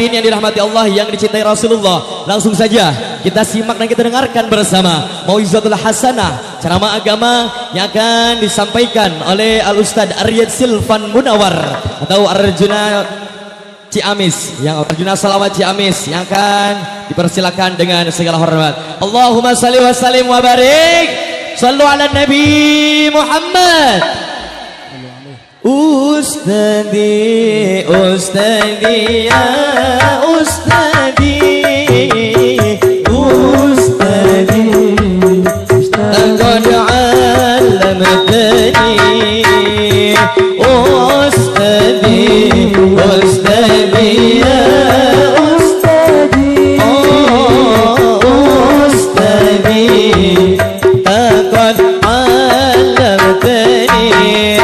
hadirin yang dirahmati Allah, yang dicintai Rasulullah, langsung saja kita simak dan kita dengarkan bersama Mau'izatul Hasanah, ceramah agama yang akan disampaikan oleh Al-Ustadz Aryad Silvan Munawar atau Arjuna Ciamis, yang Arjuna Salawat Ciamis, yang akan dipersilakan dengan segala hormat. Allahumma salli wa sallim wa barik, sallu ala Nabi Muhammad. Ustadi, Ustadi, ya Ustadi, Ustadi, laqad 'allamtani, Ustadi, Ustadi, ya Ustadi, Ustadi, laqad 'allamtani,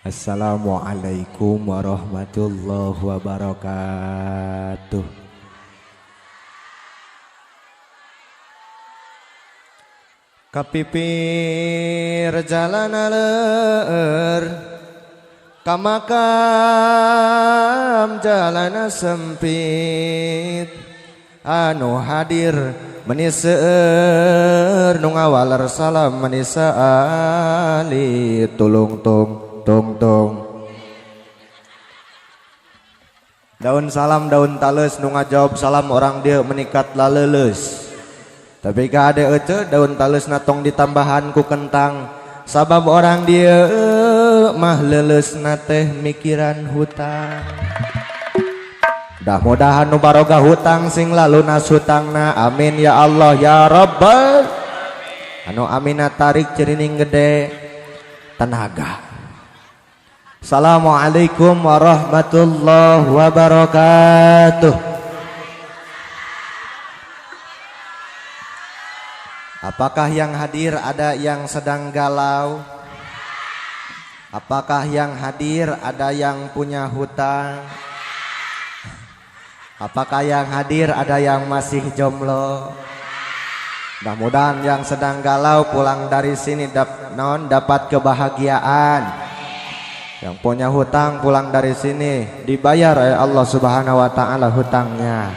Assalamualaikum warahmatullahi wabarakatuh. Kapipir jalan aler, kamakam jalan sempit, anu hadir meniseur nu ngawaler salam menisa ali tulung tung daun salam daun tales nu ngajawab salam orang dia menikat laleles, tapi kade ece daun tales natong ditambahan ku kentang sabab orang dia mah leles nateh mikiran hutang. Mudah-mudahan nu barokah hutang sing lalu nas hutangna, amin ya Allah ya Rabbal. Anu amina tarik cerining gede tenaga. Assalamualaikum warahmatullahi wabarakatuh. Apakah yang hadir ada yang sedang galau? Apakah yang hadir ada yang punya hutang? Apakah yang hadir ada yang masih jomblo? Mudah-mudahan yang sedang galau pulang dari sini dapat kebahagiaan. Yang punya hutang pulang dari sini dibayar oleh Allah Subhanahu wa taala hutangnya.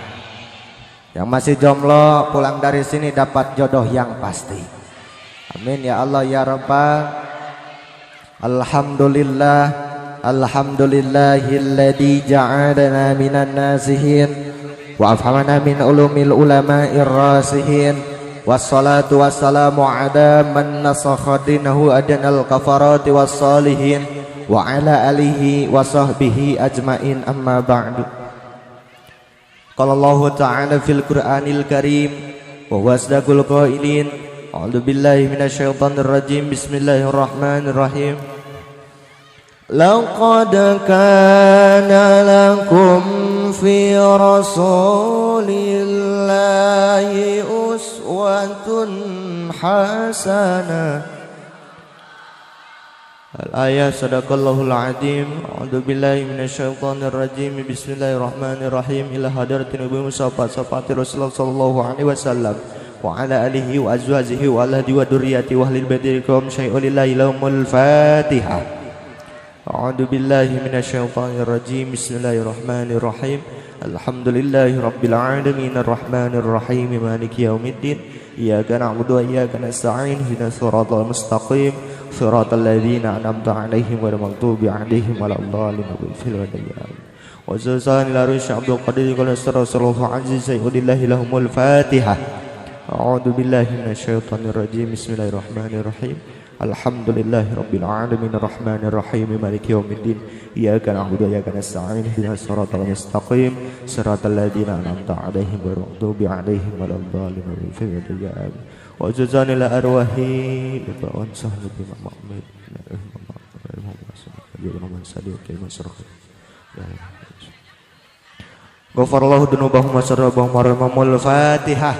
Yang masih jomblo pulang dari sini dapat jodoh yang pasti. Amin ya Allah ya Rabbal. Alhamdulillah, alhamdulillahilladzi ja'alana minan nasihin wa afhamana min ulumil ulama'ir rasihin. Wassalatu wassalamu ala man nasakha dinahu adanal kafarati wassalihin wa ala alihi wa sahbihi ajmain, amma ba'du. Qala Allah ta'ala fil Qur'anil Karim wa huwa asdaqul qailin. A'udzu billahi minasyaitonir rajim. Bismillahirrahmanirrahim. Laqad kana lakum fi rasulillahi uswatun hasanah. Al-ayat sadaqallahul azim. A'udzu billahi minasyaitonir rajim. Bismillahirrahmanirrahim. Ila hadratin Nabi Musa safati Rasulullah sallallahu alaihi wasallam wa ala alihi wa azwajihi wa ala wa dzurriyyati wa ahlil baiti kum syai'un lillahi lahumul Fatihah. A'udzu billahi minasyaitonir rajim. Bismillahirrahmanirrahim. Alhamdulillahi rabbil alamin arrahmanir rahim maliki yaumiddin. Iyyaka na'budu wa iyyaka nasta'in ihdinas siratal mustaqim siratal ladzina an'amta 'alaihim ghairil maghdubi 'alaihim waladdallin. Wa sallallahu alaihi Abdul Qadir qala sallallahu aziz sayyidillahi lahumul Fatihah. A'udzu billahi minasyaitonir rajim. Bismillahirrahmanirrahim. Alhamdulillahi rabbil alamin arrahmanir rahim maliki yaumiddin iyyaka na'budu wa iyyaka nasta'in ihdinas siratal mustaqim siratal ladzina an'amta 'alaihim ghairil maghdubi 'alaihim waladdallin amin wa jazanil arwahi wa ansahlu bima ma'mid Ghafarallahu dzunubahum wa sarrabahum warhamul Fatihah.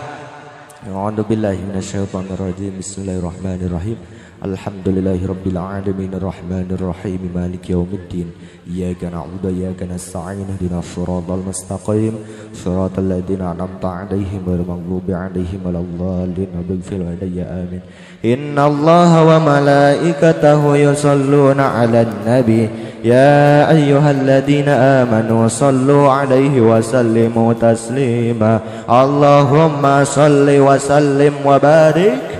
A'udzu billahi minasyaitonir rajim. Bismillahirrahmanirrahim. Alhamdulillahirabbil alamin arrahmanir rahim maliki yaumiddin iyyaka na'budu wa iyyaka nasta'in ihdinas siratal mustaqim siratal ladzina an'amta 'alaihim ghairil maghdubi 'alaihim waladdallin amin. Innallaha wa malaikatahu yusholluna 'alan nabi ya ayyuhalladzina amanu shallu 'alaihi wa sallimu taslima. Allahumma shalli wa sallim wa barik.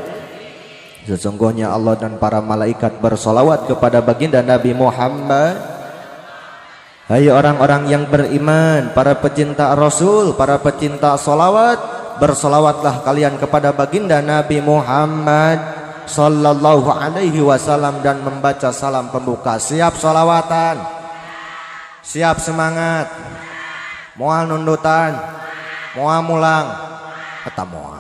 Sesungguhnya Allah dan para malaikat bersolawat kepada baginda Nabi Muhammad. Hai orang-orang yang beriman, para pecinta Rasul, para pecinta solawat, bersolawatlah kalian kepada baginda Nabi Muhammad sallallahu alaihi wasallam dan membaca salam pembuka. Siap solawatan, siap semangat, moal nundutan, moal mulang, kata moal.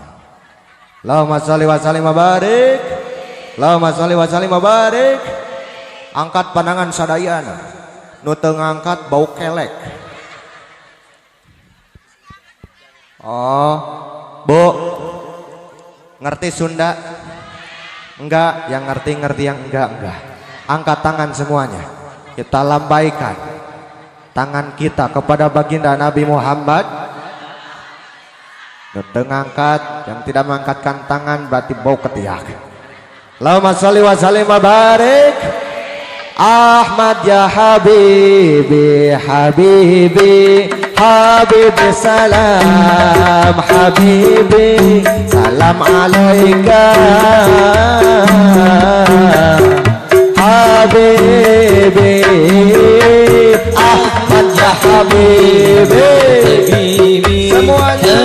Allahumma sholli wa sallim wa barik. Allahumma sholli wa sallim wa barik. Angkat pandangan sadayana. Nu teu ngangkat bau kelek. Oh, Bu. Ngerti Sunda? Enggak, yang ngerti yang enggak. Angkat tangan semuanya. Kita lambaikan tangan kita kepada baginda Nabi Muhammad. Ngangkat, yang tidak mengangkatkan tangan berarti bau ketiak. Allahumma sholli wa sallim wa barik. Ahmad ya habibi, habibi, habibi salam, habibi salam alaika, habibi. Ahmad ya habibi, semuanya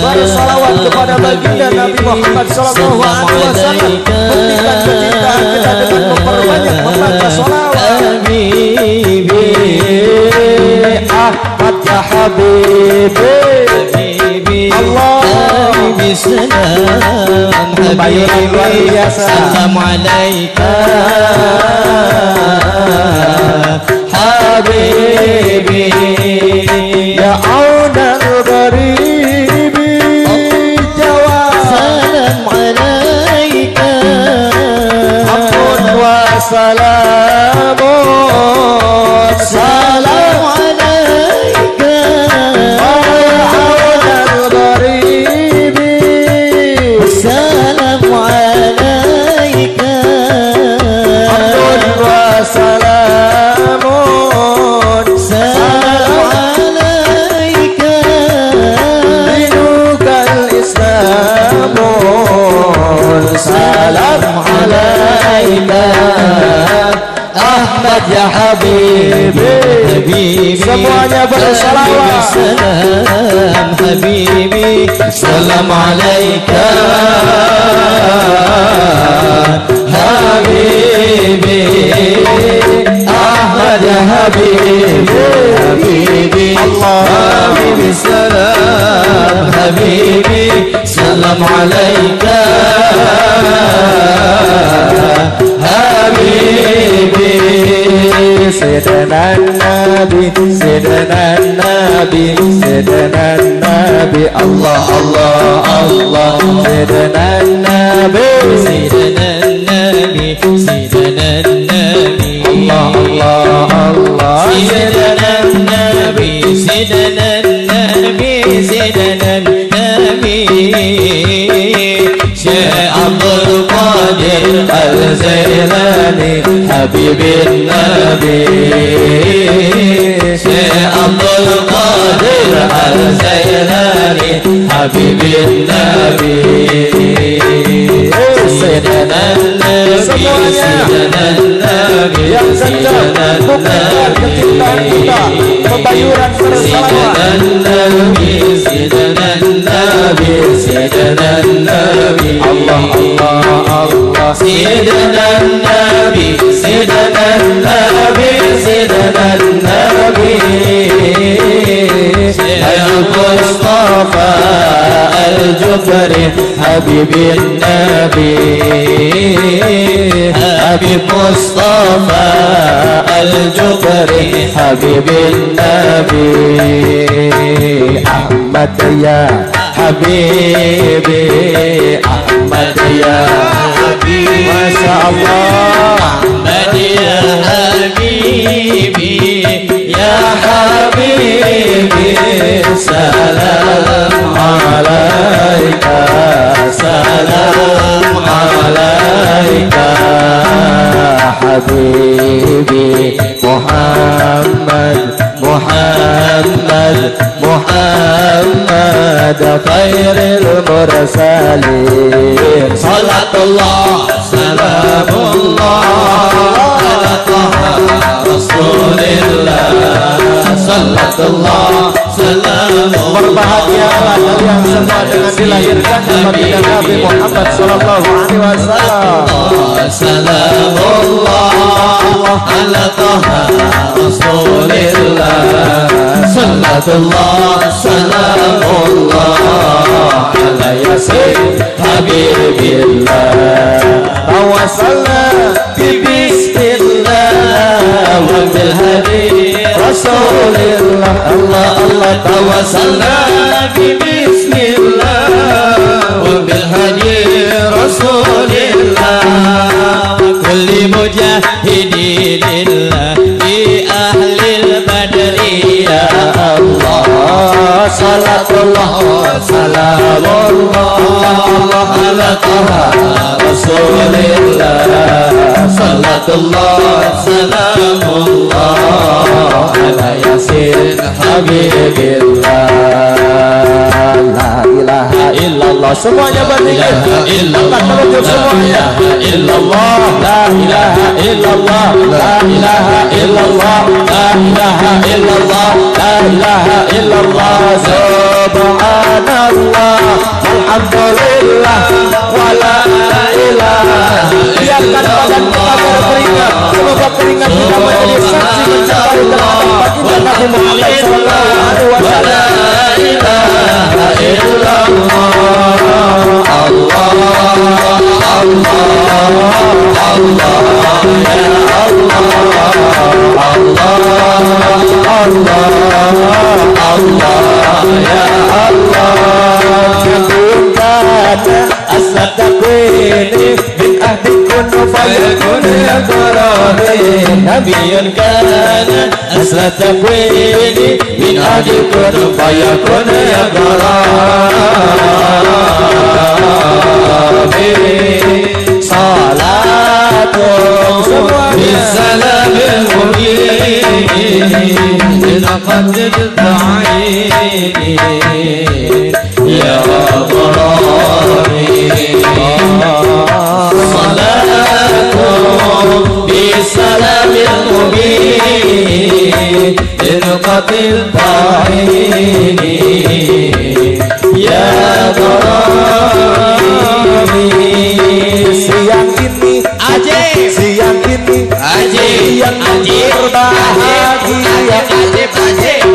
bersalawat kepada baginda Nabi Muhammad sallallahu alaihi wasallam. Buktikan kecintaan kita dengan memperbanyak membaca salawat. Ahmad ya habibi, Allah habibi salam, habibi salam alaika, habibi ya aunal gharibi, jawab salam alaika, ampun wa salamun, salam alaika, ya aunal gharibi, salam alaika, ampun wa salamun, salam alaika, dinukal islamun, salam alaika. Ahmad ya habibi, semuanya bersalawat. Salam habibi, salam alaika, habibi. Ahmad ya habibi, habibi, Allah habibi salam, habibi salam alaika, habibi. Sayyidina Nabi, Sayyidina Nabi, Sayyidina Nabi, Allah Allah Allah. Sayyidina Nabi, Sayyidina Nabi, Sayyidina Nabi, Allah Allah Allah. Sayyidina Nabi, Sayyidina Nabi, Sayyidina Nabi. Syekh Abdul Qadir Al-Zailani, Habibin Nabi. Syekh Abdul Qadir Al-Zailani, Habibin Nabi. Sayyidina Nabi, Sayyidina Nabi, yang kencang buktikan kecintaan kita, pembayuran bersalawat. Sayyidina Nabi, Sayyidina Nabi, Sayyidina Nabi, Allah Allah Allah. Al-Jufri Habibin Nabi Habib Mustafa Al-Jufri Habibin Nabi Ahmad ya Habibi Ahmad ya Habibi Masya Allah Ahmad ya Habibi ya Habibi salam alaika salam alaika Habibi Muhammad Muhammad Muhammad khairil mursalin salatullah salamullah ala taha rasulillah salatullah salamullah berbahagialah kalian semua dengan dilahirkan di baginda Nabi Muhammad sallallahu alaihi wasallam salamullah ala taha rasulillah salatullah salamullah ala yasin habibillah tawassalna bi bismillah wa bil hadi rasulillah Allah Allah tawassalna bi bismillah wa bil hadi rasulillah wa kulli mujahidillah fi ahlil badri ya Allah salatullah salamullah ala taha rasulillah salatullah salamullah ala yasin habibillah la ilaha illallah semuanya berdiri angkat telunjuk semuanya illallah la ilaha illallah la ilaha illallah la ilaha illallah la ilaha illallah subhanallah alhamdulillah wa la ilaha biarkan badan kita berkeringat semoga keringat kita menjadi saksi mencapai terhadap baginda Nabi Muhammad sallallahu alaihi wasallam la ilaha illallah Allah Allah Allah ya Allah Allah Allah ya Allah Kana as-sadaquini min ahdi kun fayakun ya Ibrahim Nabiyun kana as-sadaquini min ahdi kun fayakun ya Ibrahim Salatum bisalamil mubin laqad ta'ini ya Ibrahim Salatum bisalamil mubin laqad ta'ini ya Ibrahim siang ini ajib siang ini ajib siang berbahagia ajib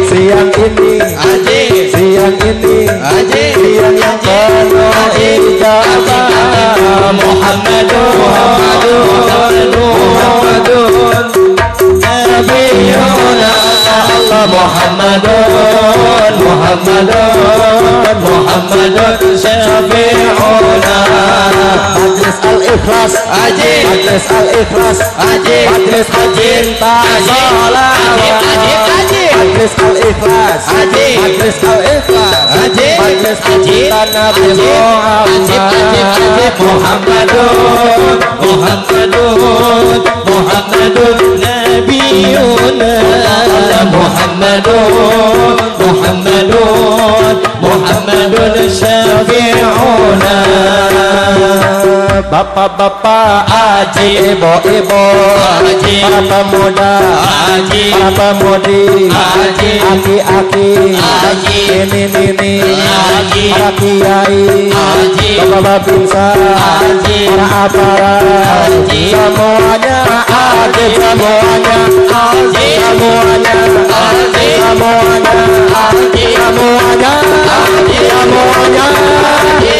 siang ini ajib siang ini ajib siang yang penuh ijabah Muhammadun Nabiyuna Allah Muhammadun syafi'una Majlis Al-Ikhlas ajib Majlis Al-Ikhlas ajib Majlis Cinta Salawat Majlis Al-Ikhlas ajib Majlis Al-Ikhlas ajib Majlis Cinta Nabi Muhammadun Nabiyuna Muhammadun syafi'una Bapak-bapak, aji, ibu-ibu, aji, para pemuda, aji, para pemudi, aji, aki-aki, aji, nini-nini, aji, para kiai, aji, bapak bangsa, aji, para aparat, aji, semuanya, aji, semuanya, aji, semuanya, aji, semuanya, aji, semuanya, aji, semuanya, aji,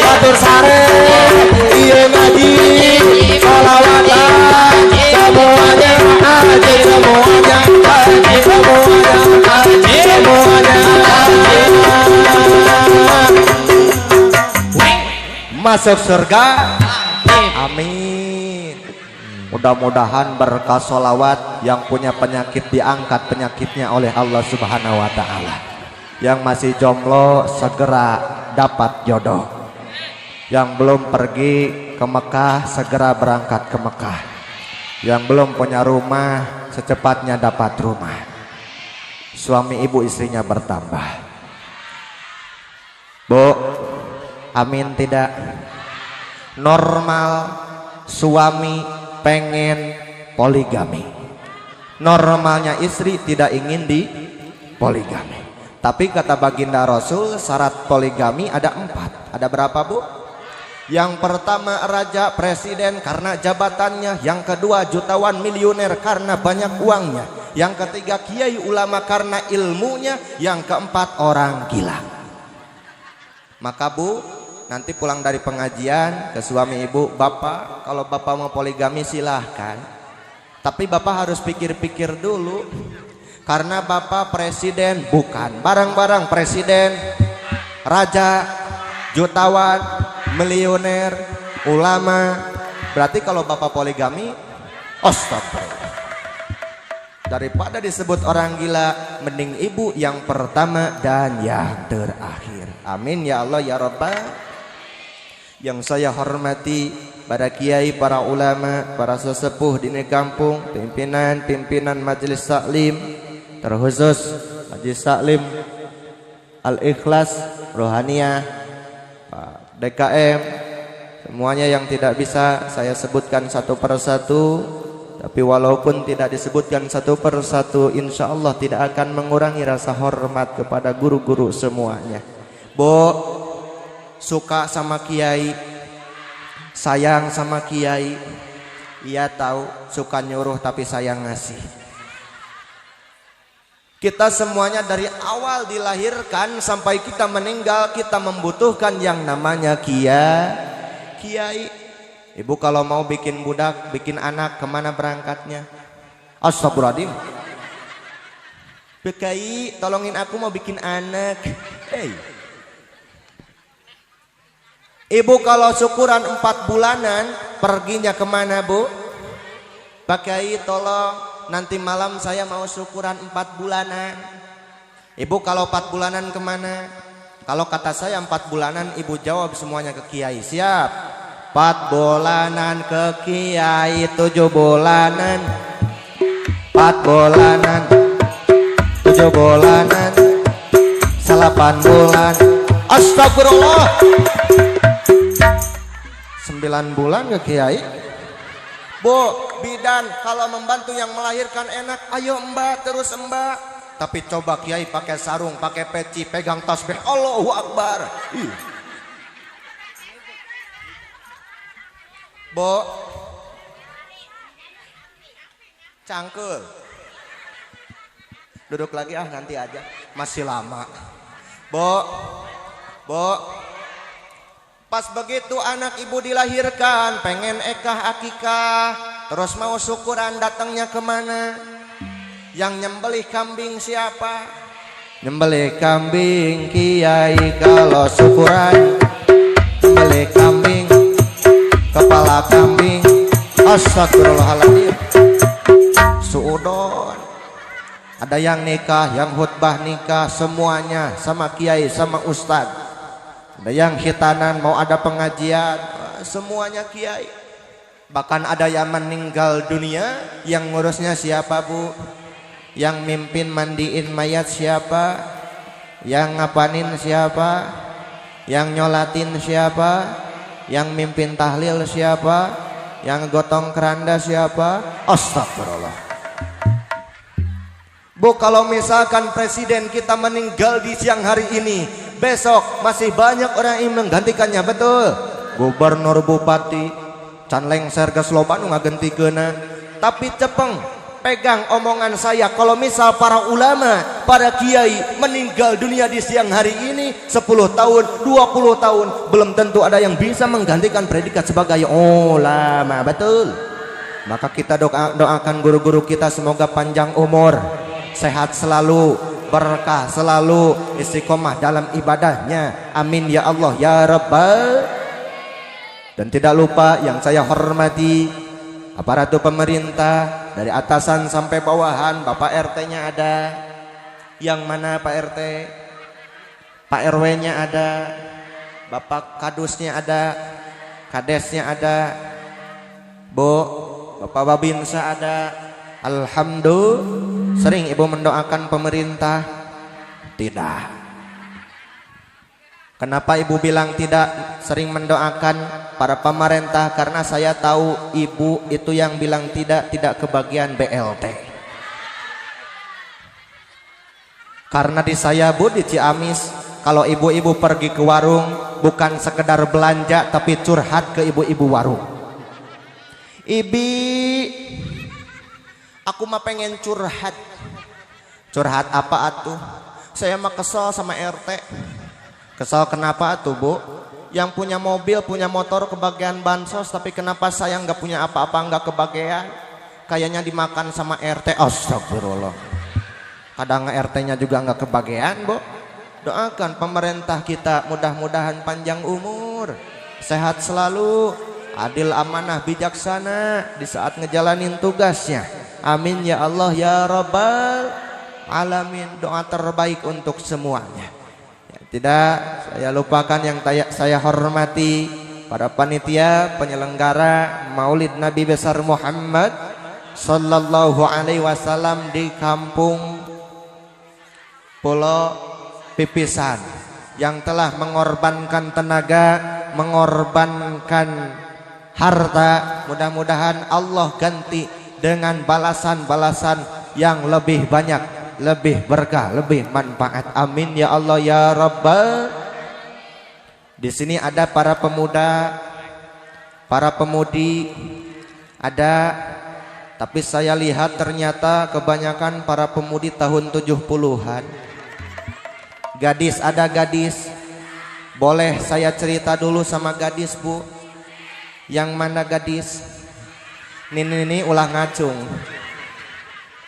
masuk surga. Amin. Mudah-mudahan berkah sholawat yang punya penyakit diangkat penyakitnya oleh Allah Subhanahu wa Ta'ala. Yang masih jomblo segera dapat jodoh. Yang belum pergi ke Mekah segera berangkat ke Mekah. Yang belum punya rumah secepatnya dapat rumah. Suami ibu istrinya bertambah. Bu, amin tidak? Normal suami pengen poligami. Normalnya istri tidak ingin di poligami. Tapi kata baginda Rasul syarat poligami ada 4. Ada berapa bu? Yang pertama raja presiden karena jabatannya. Yang kedua jutawan miliuner karena banyak uangnya. Yang ketiga kiai ulama karena ilmunya. Yang keempat orang gila. Maka bu, nanti pulang dari pengajian ke suami ibu, bapak kalau bapak mau poligami silahkan. Tapi bapak harus pikir-pikir dulu. Karena bapak presiden, bukan barang-barang presiden, raja, jutawan, miliuner, ulama. Berarti kalau bapak poligami, astagfirullah. Daripada disebut orang gila, mending ibu yang pertama dan yang terakhir. Amin ya Allah ya Rabbah. Yang saya hormati para kiai, para ulama, para sesepuh di kampung, pimpinan majelis taklim, terkhusus majelis taklim Al-Ikhlas Rohaniyah, DKM, semuanya yang tidak bisa saya sebutkan satu persatu. Tapi walaupun tidak disebutkan satu persatu, insya Allah tidak akan mengurangi rasa hormat kepada guru-guru semuanya. Bu, suka sama kiai, sayang sama kiai. Iya tahu, suka nyuruh tapi sayang ngasih. Kita semuanya dari awal dilahirkan sampai kita meninggal, kita membutuhkan yang namanya kiai. Ibu kalau mau bikin budak, bikin anak, kemana berangkatnya? Astagfirullahaladzim. Kiai, tolongin aku mau bikin anak. Hey. Ibu kalau syukuran 4 bulanan, perginya kemana bu? Pak Kiai tolong, nanti malam saya mau syukuran 4 bulanan. Ibu kalau 4 bulanan kemana? Kalau kata saya 4 bulanan, ibu jawab semuanya ke Kiai. Siap. 4 bulanan ke Kiai, 7 bulanan, 4 bulanan, 7 bulanan, 8 bulan. Astagfirullah. 9 bulan ke Kiai. Bu, bidan kalau membantu yang melahirkan enak, ayo mbak, terus mbak. Tapi coba Kiai pakai sarung, pakai peci, pegang tasbih, Allahu Akbar. Bu, cangkul. Duduk lagi nanti aja, masih lama. Bu, pas begitu anak ibu dilahirkan, pengen ekah akikah, terus mau syukuran, datangnya kemana? Yang nyembelih kambing siapa? Nyembelih kambing Kiai kalau syukuran. Nyembelih kambing, kepala kambing. Astagfirullahaladzim. Suudon. Ada yang nikah, yang khutbah nikah, semuanya sama kiai, sama ustad. Ada yang khitanan, mau ada pengajian, semuanya kiai. Bahkan ada yang meninggal dunia, yang ngurusnya siapa bu? Yang mimpin mandiin mayat siapa? Yang ngapanin siapa? Yang nyolatin siapa? Yang mimpin tahlil siapa? Yang gotong keranda siapa? Astagfirullah. Bu, kalau misalkan presiden kita meninggal di siang hari ini, besok masih banyak orang yang menggantikannya, betul? Gubernur, bupati, can lengser ke Sloban ngagentikeuna. Tapi cepeng, pegang omongan saya, kalau misal para ulama, para kiai meninggal dunia di siang hari ini 10 tahun, 20 tahun, belum tentu ada yang bisa menggantikan predikat sebagai ulama, betul? Maka kita doakan guru-guru kita semoga panjang umur, sehat selalu, berkah selalu, istiqomah dalam ibadahnya. Amin ya Allah ya Rabbal Dan tidak lupa yang saya hormati aparatur pemerintah dari atasan sampai bawahan. Bapak RT-nya ada. Yang mana Pak RT? Pak RW-nya ada. Bapak Kadusnya ada. Kadesnya ada. Bu, Bapak Babinsa ada. Alhamdulillah. Sering ibu mendoakan pemerintah? Tidak. Kenapa ibu bilang tidak sering mendoakan para pemerintah? Karena saya tahu ibu itu yang bilang tidak kebagian BLT. Karena di saya Bu, di Ciamis, kalau ibu-ibu pergi ke warung bukan sekedar belanja tapi curhat ke ibu-ibu warung. Ibi, aku mah pengen curhat. Curhat apa atuh? Saya mah kesel sama RT. Kesal kenapa tuh Bu? Yang punya mobil, punya motor kebagian bansos, tapi kenapa saya nggak punya apa-apa, nggak kebagian? Kayaknya dimakan sama RT. Astagfirullah. Kadang RT-nya juga nggak kebagian Bu. Doakan pemerintah kita mudah-mudahan panjang umur, sehat selalu, adil, amanah, bijaksana di saat ngejalanin tugasnya. Amin ya Allah ya Rabbal Alamin. Doa terbaik untuk semuanya. Tidak saya lupakan yang saya hormati para panitia penyelenggara Maulid Nabi besar Muhammad sallallahu alaihi wasallam di kampung Pulau Pipisan yang telah mengorbankan tenaga, mengorbankan harta. Mudah-mudahan Allah ganti dengan balasan-balasan yang lebih banyak, lebih berkah, lebih manfaat. Amin ya Allah ya Rabbal. Di sini ada para pemuda, para pemudi ada, tapi saya lihat ternyata kebanyakan para pemudi tahun 70-an. Gadis ada gadis. Boleh saya cerita dulu sama gadis Bu? Yang mana gadis? Ini ulah ngacung.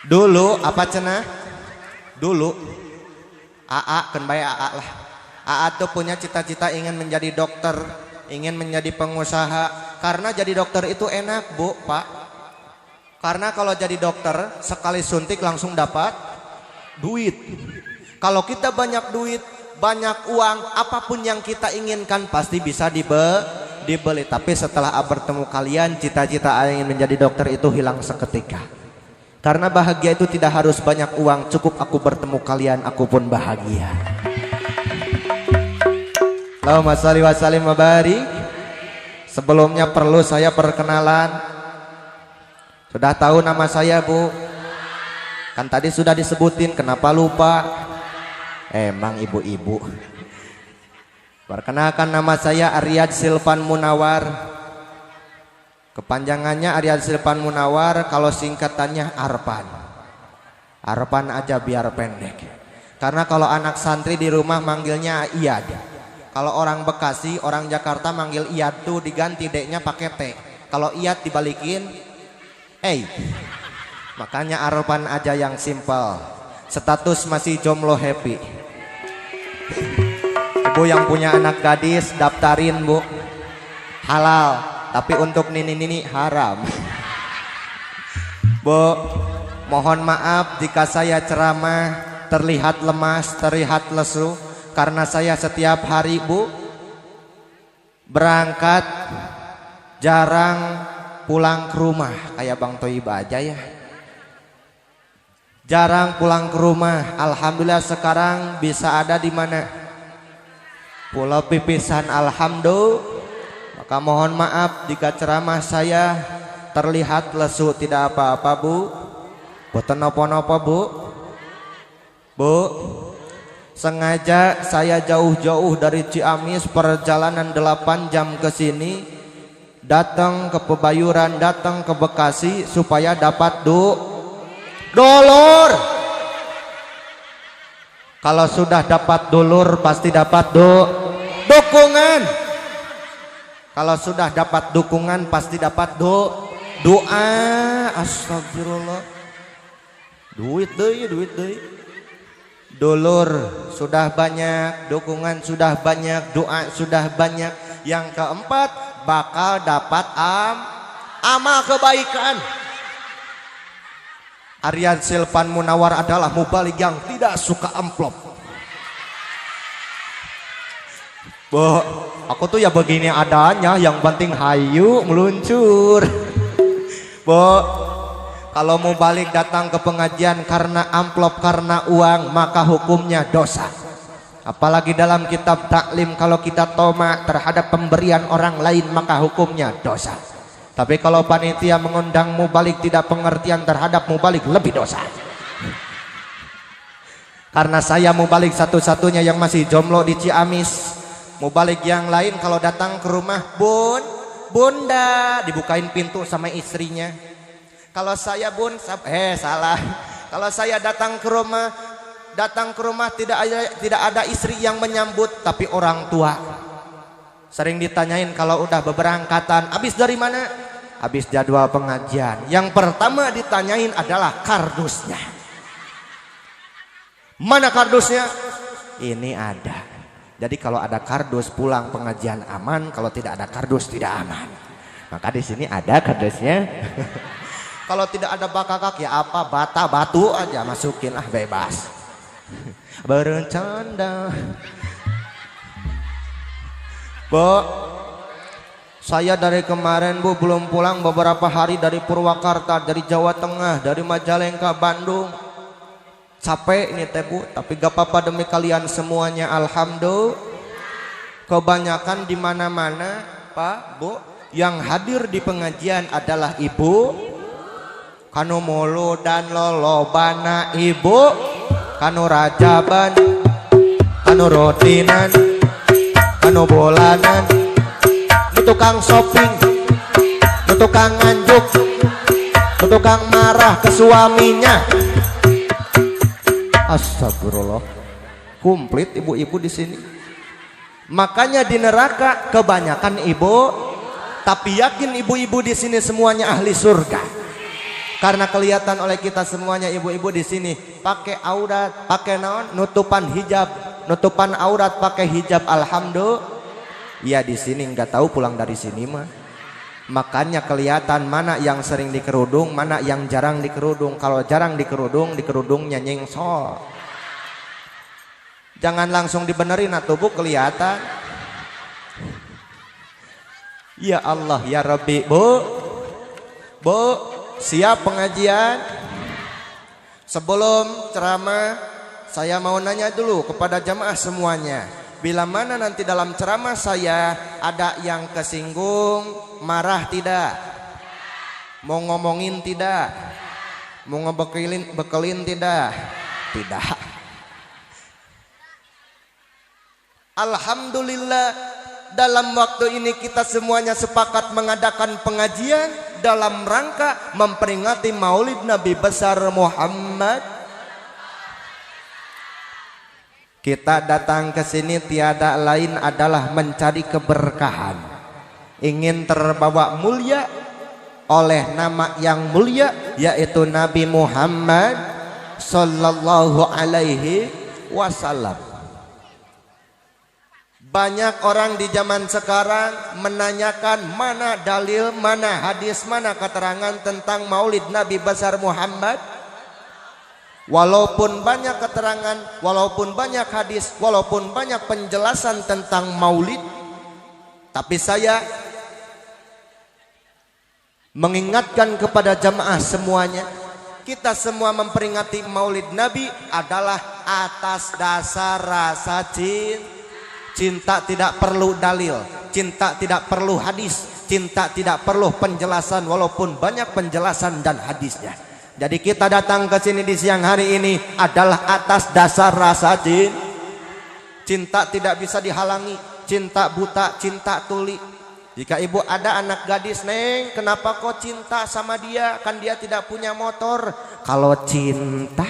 Dulu apa cenah? Dulu AA kan baik AA lah. AA tuh punya cita-cita ingin menjadi dokter, ingin menjadi pengusaha. Karena jadi dokter itu enak Bu, Pak. Karena kalau jadi dokter sekali suntik langsung dapat duit. Kalau kita banyak duit, banyak uang, apapun yang kita inginkan pasti bisa dibeli. Tapi setelah bertemu kalian, cita-cita ingin menjadi dokter itu hilang seketika. Karena bahagia itu tidak harus banyak uang, cukup aku bertemu kalian, aku pun bahagia. Allahumma shalli wa sallim wa barik. Sebelumnya perlu saya perkenalan. Sudah tahu nama saya Bu? Kan tadi sudah disebutin, kenapa lupa? Emang ibu-ibu. Perkenalkan, nama saya Aryad Silvan Munawar. Kepanjangannya Aryad Silvan Munawar, kalau singkatannya Arpan. Arpan aja biar pendek. Karena kalau anak santri di rumah manggilnya Iyad. Kalau orang Bekasi, orang Jakarta manggil Iyad tuh diganti D-nya pakai T. Kalau Iyad dibalikin Makanya Arpan aja yang simpel. Status masih jomblo happy. Ibu yang punya anak gadis daftarin Bu. Halal, tapi untuk nini-nini haram. Bu, mohon maaf jika saya ceramah terlihat lemas, terlihat lesu. Karena saya setiap hari Bu berangkat, jarang pulang ke rumah. Kayak Bang Toiba aja ya, jarang pulang ke rumah. Alhamdulillah sekarang bisa ada di mana? Pulau Pipisan, alhamdulillah. Maka mohon maaf jika ceramah saya terlihat lesu, tidak apa-apa Bu. Boten nopo-nopo Bu. Bu, sengaja saya jauh-jauh dari Ciamis, perjalanan 8 jam ke sini, datang ke Pebayuran, datang ke Bekasi supaya dapat dulur. Kalau sudah dapat dulur pasti dapat dukungan. Kalau sudah dapat dukungan pasti dapat doa. Astagfirullah. Duit deh. Dulur sudah banyak, dukungan sudah banyak, doa sudah banyak. Yang keempat, bakal dapat amal kebaikan. Aryan Silvan Munawar adalah mubalik yang tidak suka amplop. Bo, aku tuh ya begini adanya, yang penting hayu meluncur. Bo, kalau mau balik datang ke pengajian karena amplop, karena uang, maka hukumnya dosa. Apalagi dalam kitab taklim, kalau kita toma terhadap pemberian orang lain, maka hukumnya dosa. Tapi kalau panitia mengundang mubalik tidak pengertian terhadap mubalik, lebih dosa. Karena saya mubalik satu-satunya yang masih jomblo di Ciamis. Mubalik yang lain kalau datang ke rumah, bun, bunda, dibukain pintu sama istrinya. Kalau saya bun, salah. Kalau saya datang ke rumah tidak ada istri yang menyambut, tapi orang tua. Sering ditanyain kalau udah beberangkatan, habis dari mana? Habis jadwal pengajian. Yang pertama ditanyain adalah kardusnya. Mana kardusnya? Ini ada. Jadi kalau ada kardus pulang pengajian aman, kalau tidak ada kardus tidak aman. Maka di sini ada kardusnya. Kalau tidak ada bakakak ya apa, bata batu aja masukin, bebas. Berencana. Bu, saya dari kemarin Bu belum pulang beberapa hari dari Purwakarta, dari Jawa Tengah, dari Majalengka, Bandung. Capek ini teh Bu, tapi gak apa-apa demi kalian semuanya. Alhamdulillah. Kebanyakan di mana-mana Pak, Bu, yang hadir di pengajian adalah ibu. Kanu mulu dan lolobana ibu, kanu rajaban, kanu rutinan, kanu bulanan, nu tukang shopping, nu tukang nganjuk, nu tukang marah ke suaminya. Astagfirullah, komplit ibu-ibu di sini. Makanya di neraka kebanyakan ibu, tapi yakin ibu-ibu di sini semuanya ahli surga. Karena kelihatan oleh kita semuanya ibu-ibu di sini pakai aurat, pakai naon, nutupan hijab, nutupan aurat pakai hijab. Alhamdulillah. Ya di sini nggak tahu pulang dari sini mah. Makanya kelihatan mana yang sering dikerudung, mana yang jarang dikerudung. Kalau jarang dikerudung, dikerudungnya nyengsol. Jangan langsung dibenerin atuh Bu, kelihatan. Ya Allah ya Rabbi. Bu, siap pengajian? Sebelum ceramah, saya mau nanya dulu kepada jamaah semuanya. Bila mana nanti dalam ceramah saya ada yang kesinggung, marah tidak? Mau ngomongin tidak? Mau ngebekelin tidak? Tidak. Alhamdulillah, dalam waktu ini kita semuanya sepakat mengadakan pengajian dalam rangka memperingati Maulid Nabi besar Muhammad. Kita datang ke sini tiada lain adalah mencari keberkahan, ingin terbawa mulia oleh nama yang mulia, yaitu Nabi Muhammad sallallahu alaihi wasallam. Banyak orang di zaman sekarang menanyakan mana dalil, mana hadis, mana keterangan tentang Maulid Nabi besar Muhammad. Walaupun banyak keterangan, walaupun banyak hadis, walaupun banyak penjelasan tentang Maulid, tapi saya mengingatkan kepada jamaah semuanya, kita semua memperingati Maulid Nabi adalah atas dasar rasa cinta. Cinta tidak perlu dalil, cinta tidak perlu hadis, cinta tidak perlu penjelasan walaupun banyak penjelasan dan hadisnya. Jadi kita datang ke sini di siang hari ini adalah atas dasar rasa cinta. Cinta tidak bisa dihalangi, cinta buta, cinta tuli. Jika ibu ada anak gadis, Neng, kenapa kok cinta sama dia? Kan dia tidak punya motor. Kalau cinta,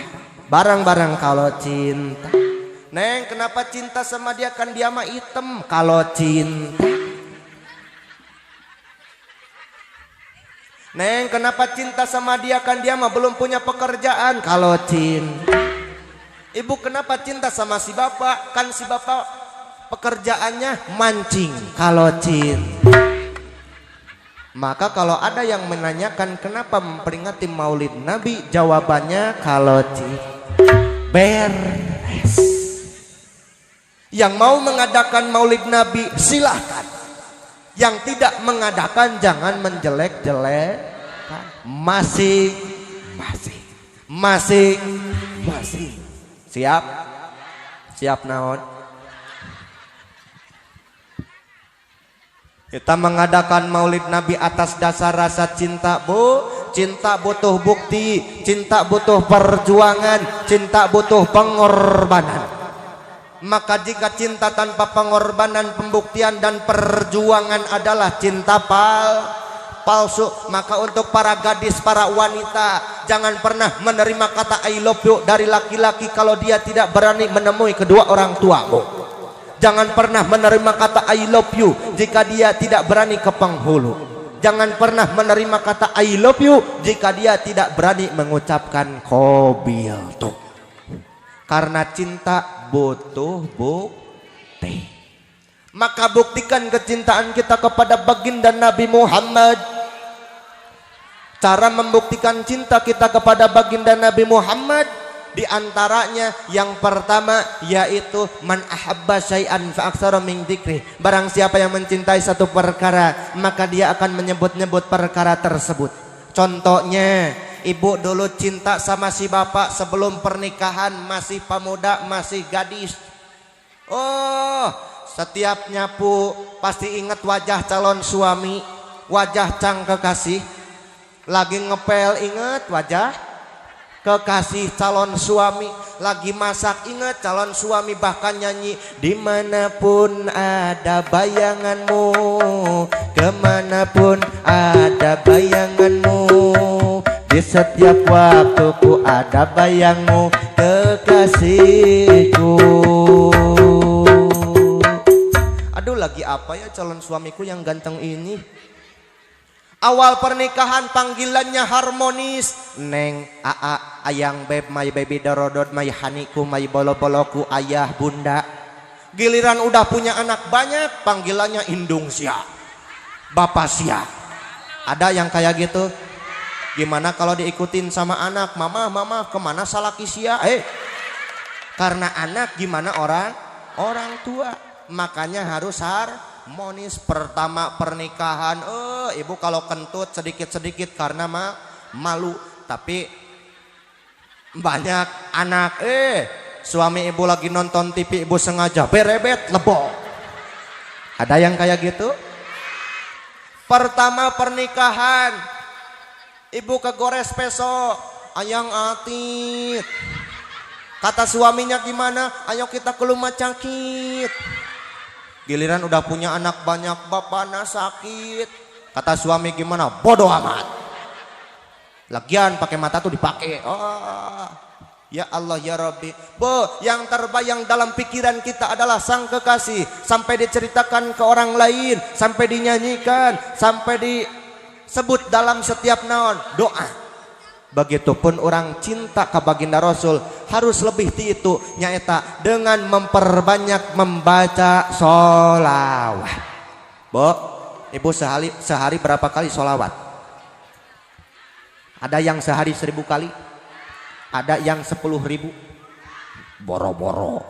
barang-barang kalau cinta. Neng, kenapa cinta sama dia? Kan dia mah item. Kalau cinta. Neng, kenapa cinta sama dia? Kan dia mah belum punya pekerjaan. Kalau cinta. Ibu, kenapa cinta sama si bapak? Kan si bapak pekerjaannya mancing. Kalau cinta. Maka kalau ada yang menanyakan kenapa memperingati Maulid Nabi, jawabannya kalau beres. Yang mau mengadakan Maulid Nabi silahkan. Yang tidak mengadakan jangan menjelek-jelekkan. Masing-masing. Siap? Siap naon? Kita mengadakan Maulid Nabi atas dasar rasa cinta, Bu. Cinta butuh bukti, cinta butuh perjuangan, cinta butuh pengorbanan. Maka jika cinta tanpa pengorbanan, pembuktian dan perjuangan adalah cinta palsu, maka untuk para gadis, para wanita, jangan pernah menerima kata I love you dari laki-laki kalau dia tidak berani menemui kedua orang tuamu. Jangan pernah menerima kata I love you jika dia tidak berani ke penghulu. Jangan pernah menerima kata I love you jika dia tidak berani mengucapkan kobil tuh. Karena cinta butuh bukti. Maka buktikan kecintaan kita kepada baginda Nabi Muhammad. Cara membuktikan cinta kita kepada baginda Nabi Muhammad, di antaranya yang pertama yaitu man ahabba syai'an fa aktsara min dzikri. Barang siapa yang mencintai satu perkara, maka dia akan menyebut-nyebut perkara tersebut. Contohnya, ibu dulu cinta sama si bapak sebelum pernikahan, masih pemuda, masih gadis. Oh, setiap nyapu pasti ingat wajah calon suami, wajah cang kekasih. Lagi ngepel ingat wajah kekasih calon suami, lagi masak ingat calon suami, bahkan nyanyi dimanapun ada bayanganmu, kemanapun ada bayanganmu, di setiap waktuku ada bayangmu kekasihku. Aduh, lagi apa ya calon suamiku yang ganteng ini? Awal pernikahan panggilannya harmonis. Neng, aa, ayang, beb, my baby dorodot, my haniku, my bolo-boloku, ayah, bunda. Giliran udah punya anak banyak, panggilannya indung sia, bapak sia. Ada yang kayak gitu? Gimana kalau diikutin sama anak? Mama, mama, kemana salaki sia? Karena anak gimana orang tua. Makanya harus harmonis. Pertama pernikahan, ibu kalau kentut sedikit-sedikit karena malu, tapi banyak anak, suami ibu lagi nonton TV, ibu sengaja berebet lebok. Ada yang kayak gitu? Pertama pernikahan, ibu kegores peso, ayang atit. Kata suaminya gimana? Ayo kita ke rumah sakit. Giliran udah punya anak banyak, bapaknya sakit. Kata suami gimana? Bodoh amat. Lagian pakai mata tuh dipakai. Oh, ya Allah ya Rabbi. Yang terbayang dalam pikiran kita adalah sang kekasih. Sampai diceritakan ke orang lain, sampai dinyanyikan, sampai disebut dalam setiap naon doa. Begitupun orang cinta ke baginda Rasul harus lebih ti itu nyaeta dengan memperbanyak membaca sholawat. Ibu sehari berapa kali sholawat? Ada yang sehari 1000 kali, ada yang 10.000. Boro-boro.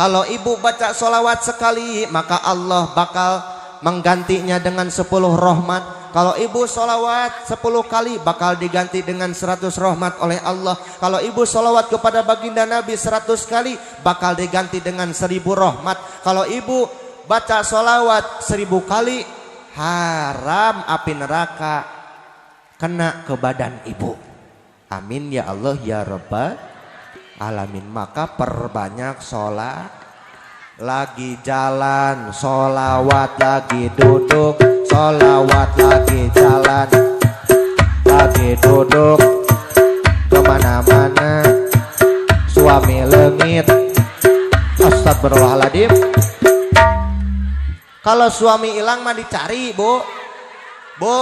Kalau ibu baca sholawat sekali, maka Allah bakal menggantinya dengan 10 rahmat. Kalau ibu sholawat 10 kali, bakal diganti dengan 100 rahmat oleh Allah. Kalau ibu sholawat kepada baginda Nabi 100 kali, bakal diganti dengan 1000 rahmat. Kalau ibu baca sholawat 1000 kali, haram api neraka kena ke badan ibu. Amin ya Allah ya Rabbal alamin. Maka perbanyak sholat. Lagi jalan sholawat, lagi duduk sholawat, lagi jalan, lagi duduk, kemana-mana suami lengit. Astagfirullahaladzim. Kalau suami hilang mah dicari, bu.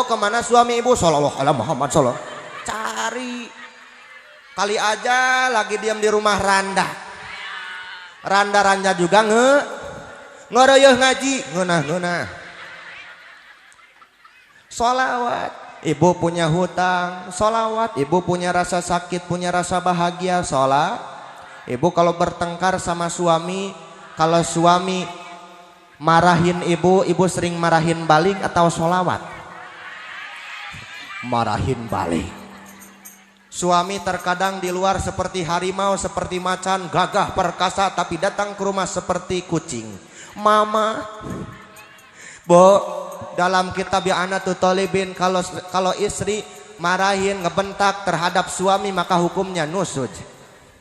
Kemana suami ibu? Sallallahu alaihi Muhammad sallallahu. Cari. Kali aja lagi diam di rumah Randa. Randa juga ngereyeuh ngaji, ngeunah. Sholawat. Ibu punya hutang, sholawat. Ibu punya rasa sakit, punya rasa bahagia, sholat. Ibu kalau bertengkar sama suami, kalau suami marahin ibu, ibu sering marahin balik atau sholawat? Marahin balik. Suami terkadang di luar seperti harimau, seperti macan, gagah perkasa, tapi datang ke rumah seperti kucing. Mama, Bo, dalam kitab I'anatul Talibin, kalau istri marahin, ngebentak terhadap suami, maka hukumnya nusud.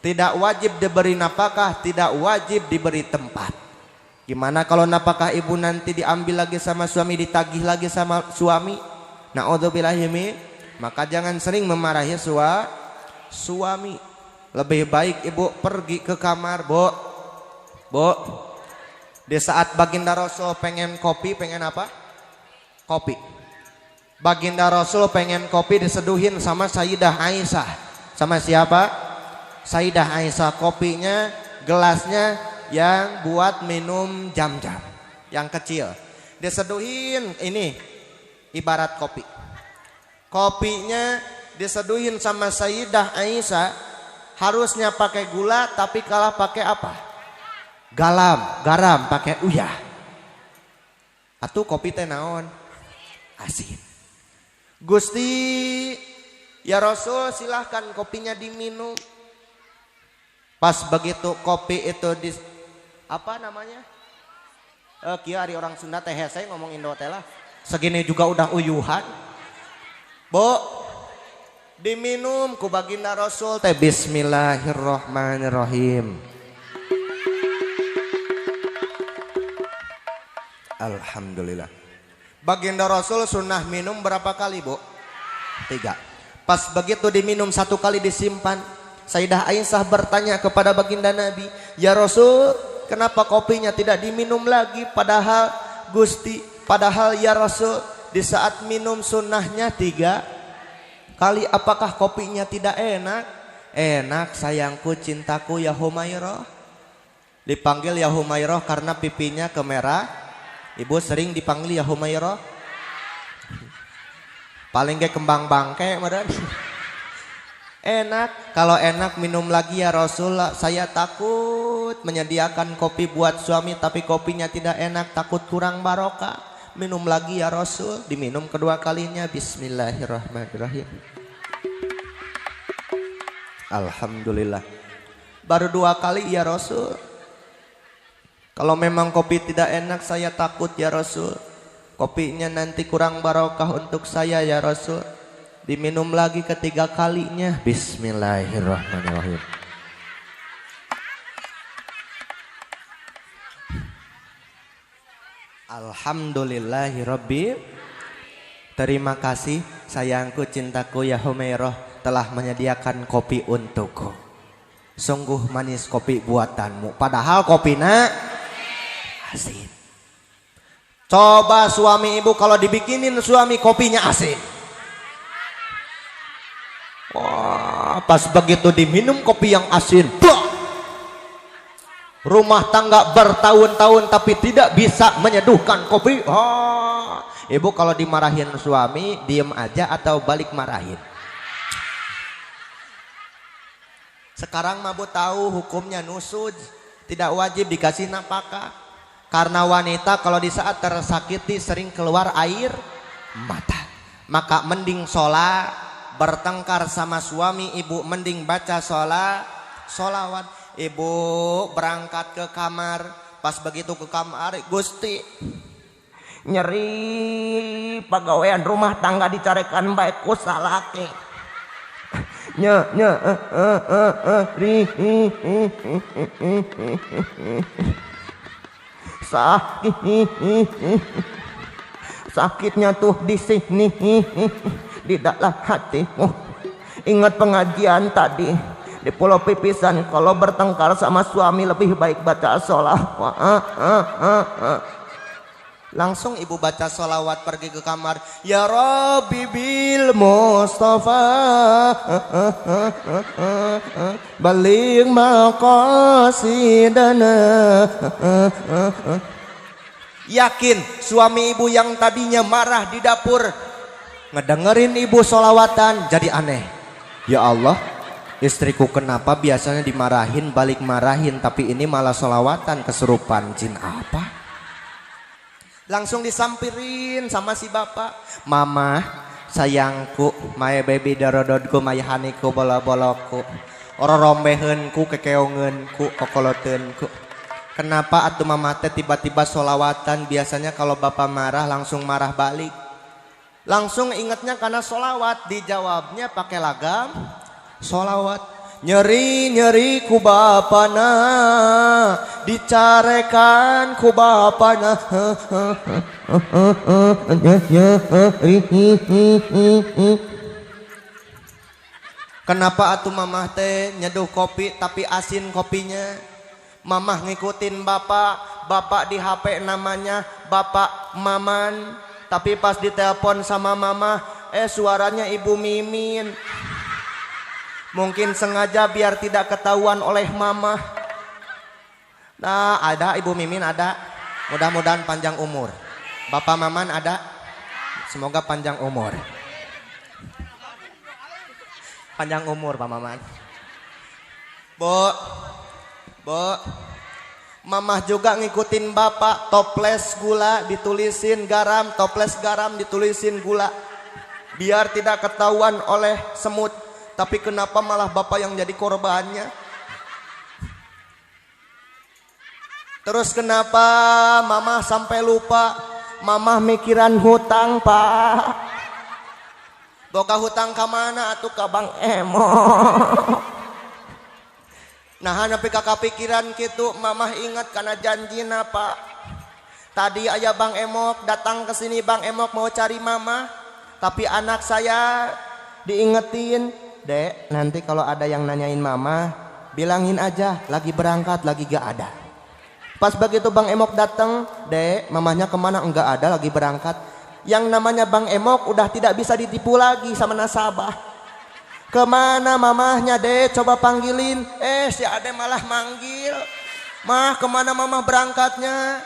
Tidak wajib diberi napakah, tidak wajib diberi tempat. Gimana kalau napakah ibu nanti diambil lagi sama suami, ditagih lagi sama suami? Na'udzubillahi. Maka jangan sering memarahi suami. Lebih baik ibu pergi ke kamar. Bo, di saat Baginda Rasul pengen kopi, pengen apa? Kopi. Baginda Rasul pengen kopi, diseduhin sama Sayyidah Aisyah. Sama siapa? Sayyidah Aisyah. Kopinya, gelasnya yang buat minum jam-jam, yang kecil. Diseduhin, ini ibarat kopi. Kopinya diseduhin sama Sayyidah Aisyah, harusnya pakai gula, tapi kalah pakai apa? Garam, pakai uyah. Atuh kopi teh naon? Asin. Gusti, ya Rasul silahkan kopinya diminum. Pas begitu kopi itu di apa namanya? Kieu ari orang Sunda teh hese ngomong Indo teh lah. Segini juga udah uyuhan. Bo, diminum ku Baginda Rasul teh bismillahirrahmanirrahim. Alhamdulillah. Baginda Rasul sunnah minum berapa kali, Bu? 3. Pas begitu diminum 1 kali disimpan. Sayyidah Aisyah bertanya kepada Baginda Nabi, "Ya Rasul, kenapa kopinya tidak diminum lagi? Padahal Gusti, padahal ya Rasul, di saat minum sunnahnya 3 kali, apakah kopinya tidak enak?" "Enak sayangku, cintaku ya Humairah." Dipanggil ya Humairah karena pipinya kemerah. Ibu sering dipanggil ya Humairah. Paling kayak kembang bangke meren. Enak, kalau enak minum lagi ya Rasul. Saya takut menyediakan kopi buat suami, tapi kopinya tidak enak, takut kurang barokah. Minum lagi ya Rasul. Diminum kedua kalinya, bismillahirrahmanirrahim. Alhamdulillah. Baru 2 kali ya Rasul. Kalau memang kopi tidak enak, saya takut ya Rasul, kopinya nanti kurang barokah untuk saya ya Rasul. Diminum lagi ketiga kalinya, bismillahirrahmanirrahim. Alhamdulillahirabbil. Terima kasih sayangku, cintaku ya Humairah telah menyediakan kopi untukku. Sungguh manis kopi buatanmu, padahal kopinya asin. Coba suami ibu kalau dibikinin suami kopinya asin. Wah, pas begitu diminum kopi yang asin, bah! Rumah tangga bertahun-tahun tapi tidak bisa menyeduhkan kopi. Oh, ibu kalau dimarahin suami diem aja atau balik marahin? Sekarang mabuk tahu hukumnya nusud, tidak wajib dikasih napakah. Karena wanita kalau di saat tersakiti sering keluar air mata, maka mending sholat. Bertengkar sama suami ibu mending baca sholawat. Ibu berangkat ke kamar, pas begitu ke kamar, Gusti nyeri pegawaian rumah tangga dicarekan baik ku salaki. Sakitnya tuh di sini, di dalam hatimu. Ingat pengajian tadi di Pulau Pipisan, kalau bertengkar sama suami lebih baik baca sholawat. Langsung ibu baca sholawat, pergi ke kamar. Ya Rabbi bil Mustafa baligh maqasidana. Yakin suami ibu yang tadinya marah di dapur Ngedengerin ibu solawatan jadi aneh. Ya Allah, istriku kenapa biasanya dimarahin balik marahin, tapi ini malah solawatan, kesurupan jin apa? Langsung disampirin sama si bapak. Mama, sayangku, my baby darododku, my honeyku, bola-bolaku, ororombehenku, kekeongenku, kokolotenku. Kenapa atuh mama teh tiba-tiba solawatan? Biasanya kalau bapak marah langsung marah balik. Langsung ingatnya karena solawat. Dijawabnya pakai lagam solawat. Nyeri-nyeri ku bapana, dicarekan ku bapana. Kenapa atuh mamah teh nyeduh kopi tapi asin kopinya? Mamah ngikutin bapak, bapak di HP namanya Bapak Maman, tapi pas ditelepon sama mama, suaranya Ibu Mimin. Mungkin sengaja biar tidak ketahuan oleh mama. Nah, ada Ibu Mimin ada. Mudah-mudahan panjang umur. Bapak Maman ada. Semoga panjang umur. Panjang umur Pak Maman. Bu, mamah juga ngikutin bapak. Toples gula ditulisin garam, toples garam ditulisin gula. Biar tidak ketahuan oleh semut. Tapi kenapa malah bapak yang jadi korbannya? Terus kenapa mamah sampai lupa? Mamah mikiran hutang pak. Boga hutang kemana atuh ka Bang Emo? Nah nepi ka kapikiran kitu, mamah ingat karena janjina pak. Tadi ayah Bang Emok datang ke sini, Bang Emok mau cari mama, tapi anak saya diingetin. Dek, nanti kalau ada yang nanyain mama, bilangin aja lagi berangkat, lagi gak ada. Pas begitu Bang Emok datang, Dek, mamahnya kemana? Enggak ada, lagi berangkat. Yang namanya Bang Emok udah tidak bisa ditipu lagi sama nasabah. Kemana mamahnya, Dek? Coba panggilin. Si Ade malah manggil. Mah, kemana mamah berangkatnya?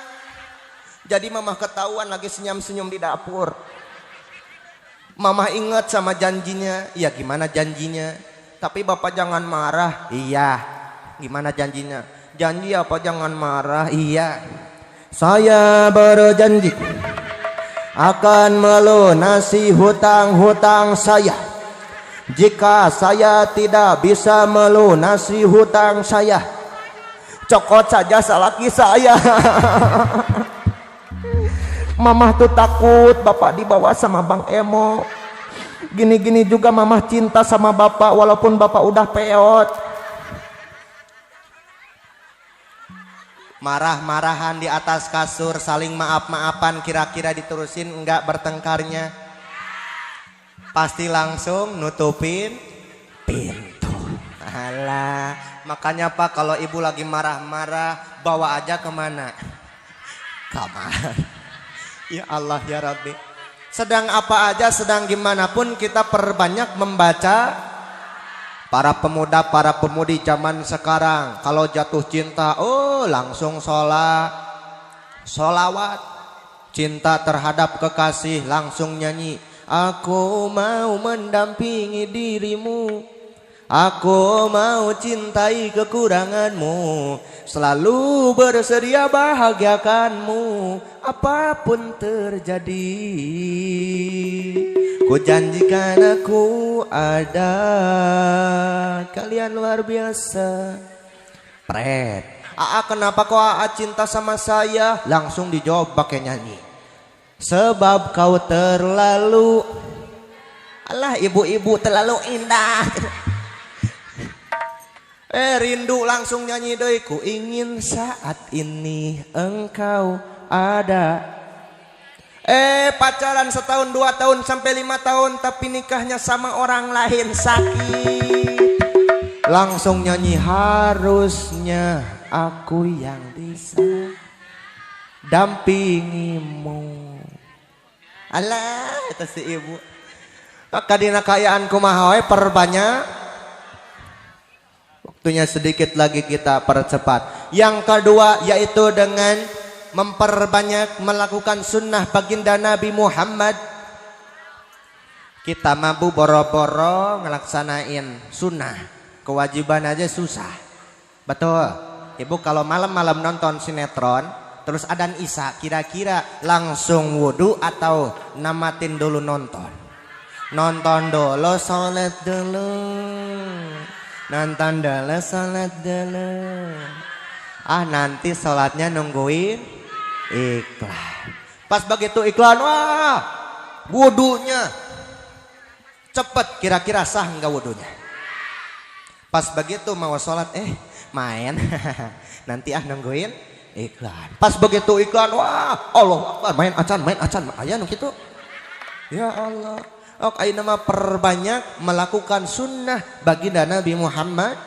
Jadi mamah ketahuan lagi senyum-senyum di dapur. Mama ingat sama janjinya. Iya gimana janjinya? Tapi bapak jangan marah. Iya. Gimana janjinya? Janji apa jangan marah? Iya. Saya berjanji akan melunasi hutang-hutang saya. Jika saya tidak bisa melunasi hutang saya, cokot saja salaki saya. Mamah tuh takut bapak dibawa sama Bang Emo. Gini-gini juga mamah cinta sama bapak walaupun bapak udah peot. Marah-marahan di atas kasur, saling maaf-maafan, kira-kira diterusin enggak bertengkarnya. Pasti langsung nutupin pintu. Alah, makanya pak kalau ibu lagi marah-marah bawa aja kemana? Kamar. Ya Allah ya Rabbi. Sedang apa aja, sedang gimana pun kita perbanyak membaca. Para pemuda, para pemudi zaman sekarang kalau jatuh cinta, langsung solawat. Cinta terhadap kekasih langsung nyanyi. Aku mau mendampingi dirimu, aku mau cintai kekuranganmu, selalu bersedia bahagiakanmu apapun terjadi. Ku janjikan aku ada. Kalian luar biasa. Pret. Kenapa kok cinta sama saya? Langsung dijawab pakai nyanyi. Sebab kau terlalu, alah ibu-ibu terlalu indah. Rindu langsung nyanyi doi. Ku ingin saat ini engkau ada. Pacaran setahun, 2 tahun, sampai 5 tahun, tapi nikahnya sama orang lain, sakit. Langsung nyanyi harusnya aku yang bisa dampingimu. Alah, itu si ibu. Kadina kayaan kumaha we perbanyak. Waktunya sedikit lagi kita percepat. Yang kedua yaitu dengan memperbanyak melakukan sunnah baginda Nabi Muhammad. Kita mampu boro-boro ngelaksanain sunnah, kewajiban aja susah. Betul. Ibu kalau malam-malam nonton sinetron terus adzan isya, kira-kira langsung wudhu atau namatin dulu nonton? Nonton dulu, sholat dulu. Nonton dulu, sholat dulu. Nanti sholatnya nungguin iklan. Pas begitu iklan, wah wudhunya cepet, kira-kira sah enggak wudhunya? Pas begitu mau sholat, main nanti nungguin iklan. Pas begitu iklan, wah Allah Akbar, main acan aya nu kitu. Ya Allah, ayeuna mah perbanyak melakukan sunnah baginda Nabi Muhammad.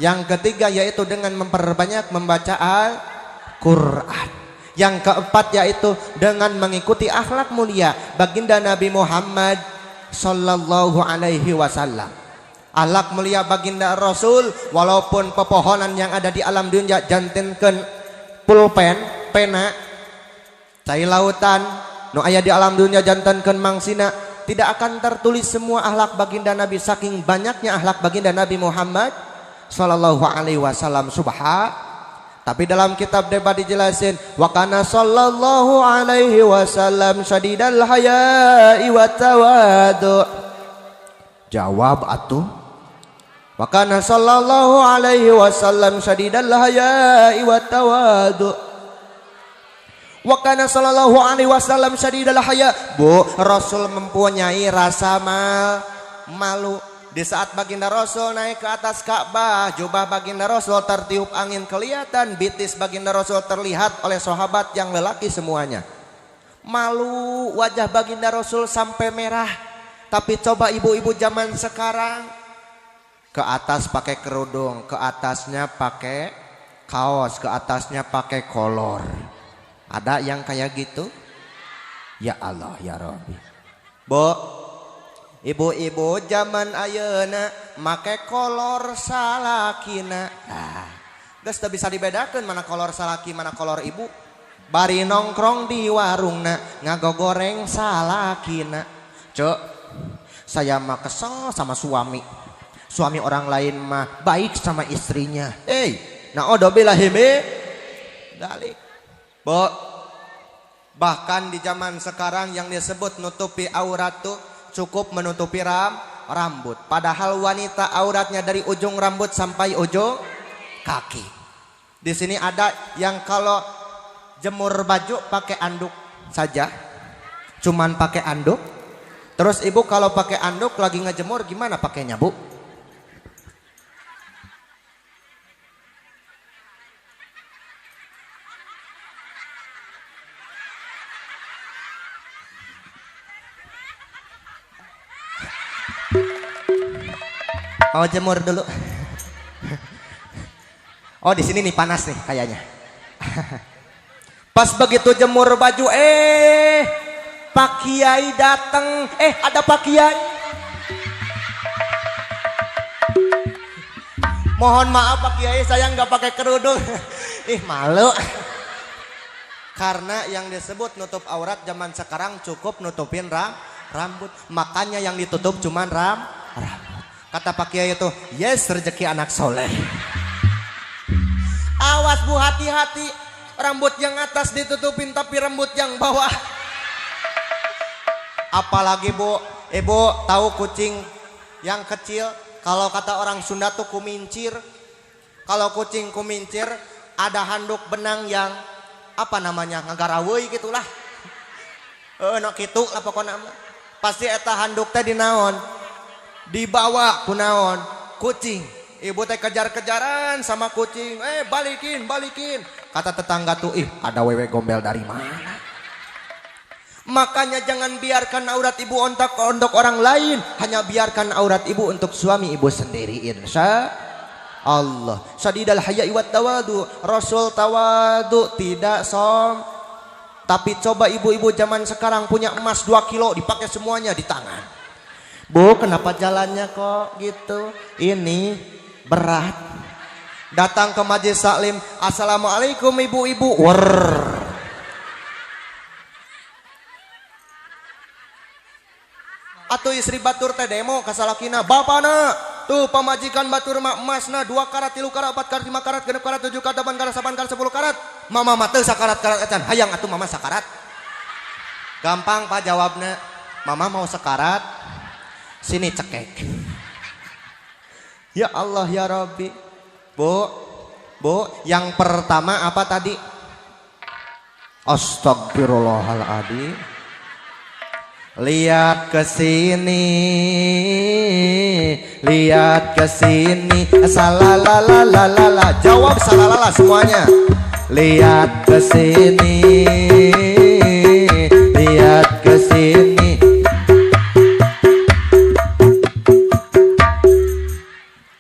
Yang ketiga yaitu dengan memperbanyak membaca Al-Quran. Yang keempat yaitu dengan mengikuti akhlak mulia baginda Nabi Muhammad sallallahu alaihi wasallam. Akhlak mulia baginda Rasul, walaupun pepohonan yang ada di alam dunia jantenkeun pulpen, pena, cai lautan, nu aya di alam dunia jantenkeun mangsina, tidak akan tertulis semua akhlak baginda Nabi, saking banyaknya akhlak baginda Nabi Muhammad sallallahu alaihi wasallam. Tapi dalam kitab debat dijelasin, wa kana sallallahu alaihi wasallam syadidal haya'i wa tawadu. Jawab atuh. Wa kana sallallahu alaihi wasallam syadidal haya'i wa tawadu. Wa kana sallallahu alaihi wasallam syadidal haya. Bu, Rasul mempunyai rasa malu. Di saat baginda Rasul naik ke atas Ka'bah, jubah baginda Rasul tertiup angin kelihatan, bitis baginda Rasul terlihat oleh sahabat yang lelaki semuanya. Malu wajah baginda Rasul sampai merah. Tapi coba ibu-ibu zaman sekarang, ke atas pakai kerudung, ke atasnya pakai kaos, ke atasnya pakai kolor. Ada yang kayak gitu? Ya Allah ya Rabbi. Bu, ibu-ibu zaman ayeuna make kolor salakina. Geus teu bisa dibedakeun mana kolor salaki mana kolor ibu. Bari nongkrong di warungna ngagogoreng salakina. Cuk, saya mah kesel sama suami. Suami orang lain mah baik sama istrinya. Naudzubillah dalik. Bu, bahkan di zaman sekarang yang disebut nutupi aurat tuh cukup menutupi rambut. Padahal wanita auratnya dari ujung rambut sampai ujung kaki. Di sini ada yang kalau jemur baju pakai anduk saja, cuman pakai anduk. Terus ibu kalau pakai anduk lagi ngejemur gimana pakainya bu? Mau jemur dulu. Oh di sini nih panas nih kayaknya. Pas begitu jemur baju, Pak Kiai datang. Ada Pak Kiai. Mohon maaf Pak Kiai, saya nggak pakai kerudung. Malu. Karena yang disebut nutup aurat zaman sekarang cukup nutupin rambut. Makanya yang ditutup cuman rambut. Kata Pak Kiai itu, yes rezeki anak soleh. Awas bu, hati-hati. Rambut yang atas ditutupin tapi rambut yang bawah. Apalagi bu, ibu tahu kucing yang kecil, kalau kata orang Sunda tuh kumincir. Kalau kucing kumincir ada handuk benang yang apa namanya ngagaraweuy gitulah. Nok kitu lah pokoknya. Pasti eta handuk teh dinaon? Dibawa kunaon kucing. Ibu teh kejar-kejaran sama kucing. Balikin. Kata tetangga tuh, ada wewe gombel dari mana? Makanya jangan biarkan aurat ibu ontak-ontok orang lain. Hanya biarkan aurat ibu untuk suami ibu sendiri. Insya Allah. Sadidal haya'i wat tawadu. Rasul tawadu, tidak Tapi coba ibu-ibu zaman sekarang punya emas 2 kilo dipakai semuanya di tangan. Bu, kenapa jalannya kok gitu? Ini berat. Datang ke majelis taklim, assalamualaikum ibu-ibu. Atau itu istri batur teh demo kasalakina bapana tuh pamajikan batur mak emasna 2 karat 3 karat 4 karat 5 karat 6 karat 7 karat 8 karat 8 karat 10 karat mama mah teu sakarat-karat acan hayang atuh mama sakarat gampang pak jawabna mama mau sakarat sini cekek ya Allah ya Rabbi Bu yang pertama apa tadi astagfirullahaladzim lihat ke sini salalalala jawab salalala semuanya lihat ke sini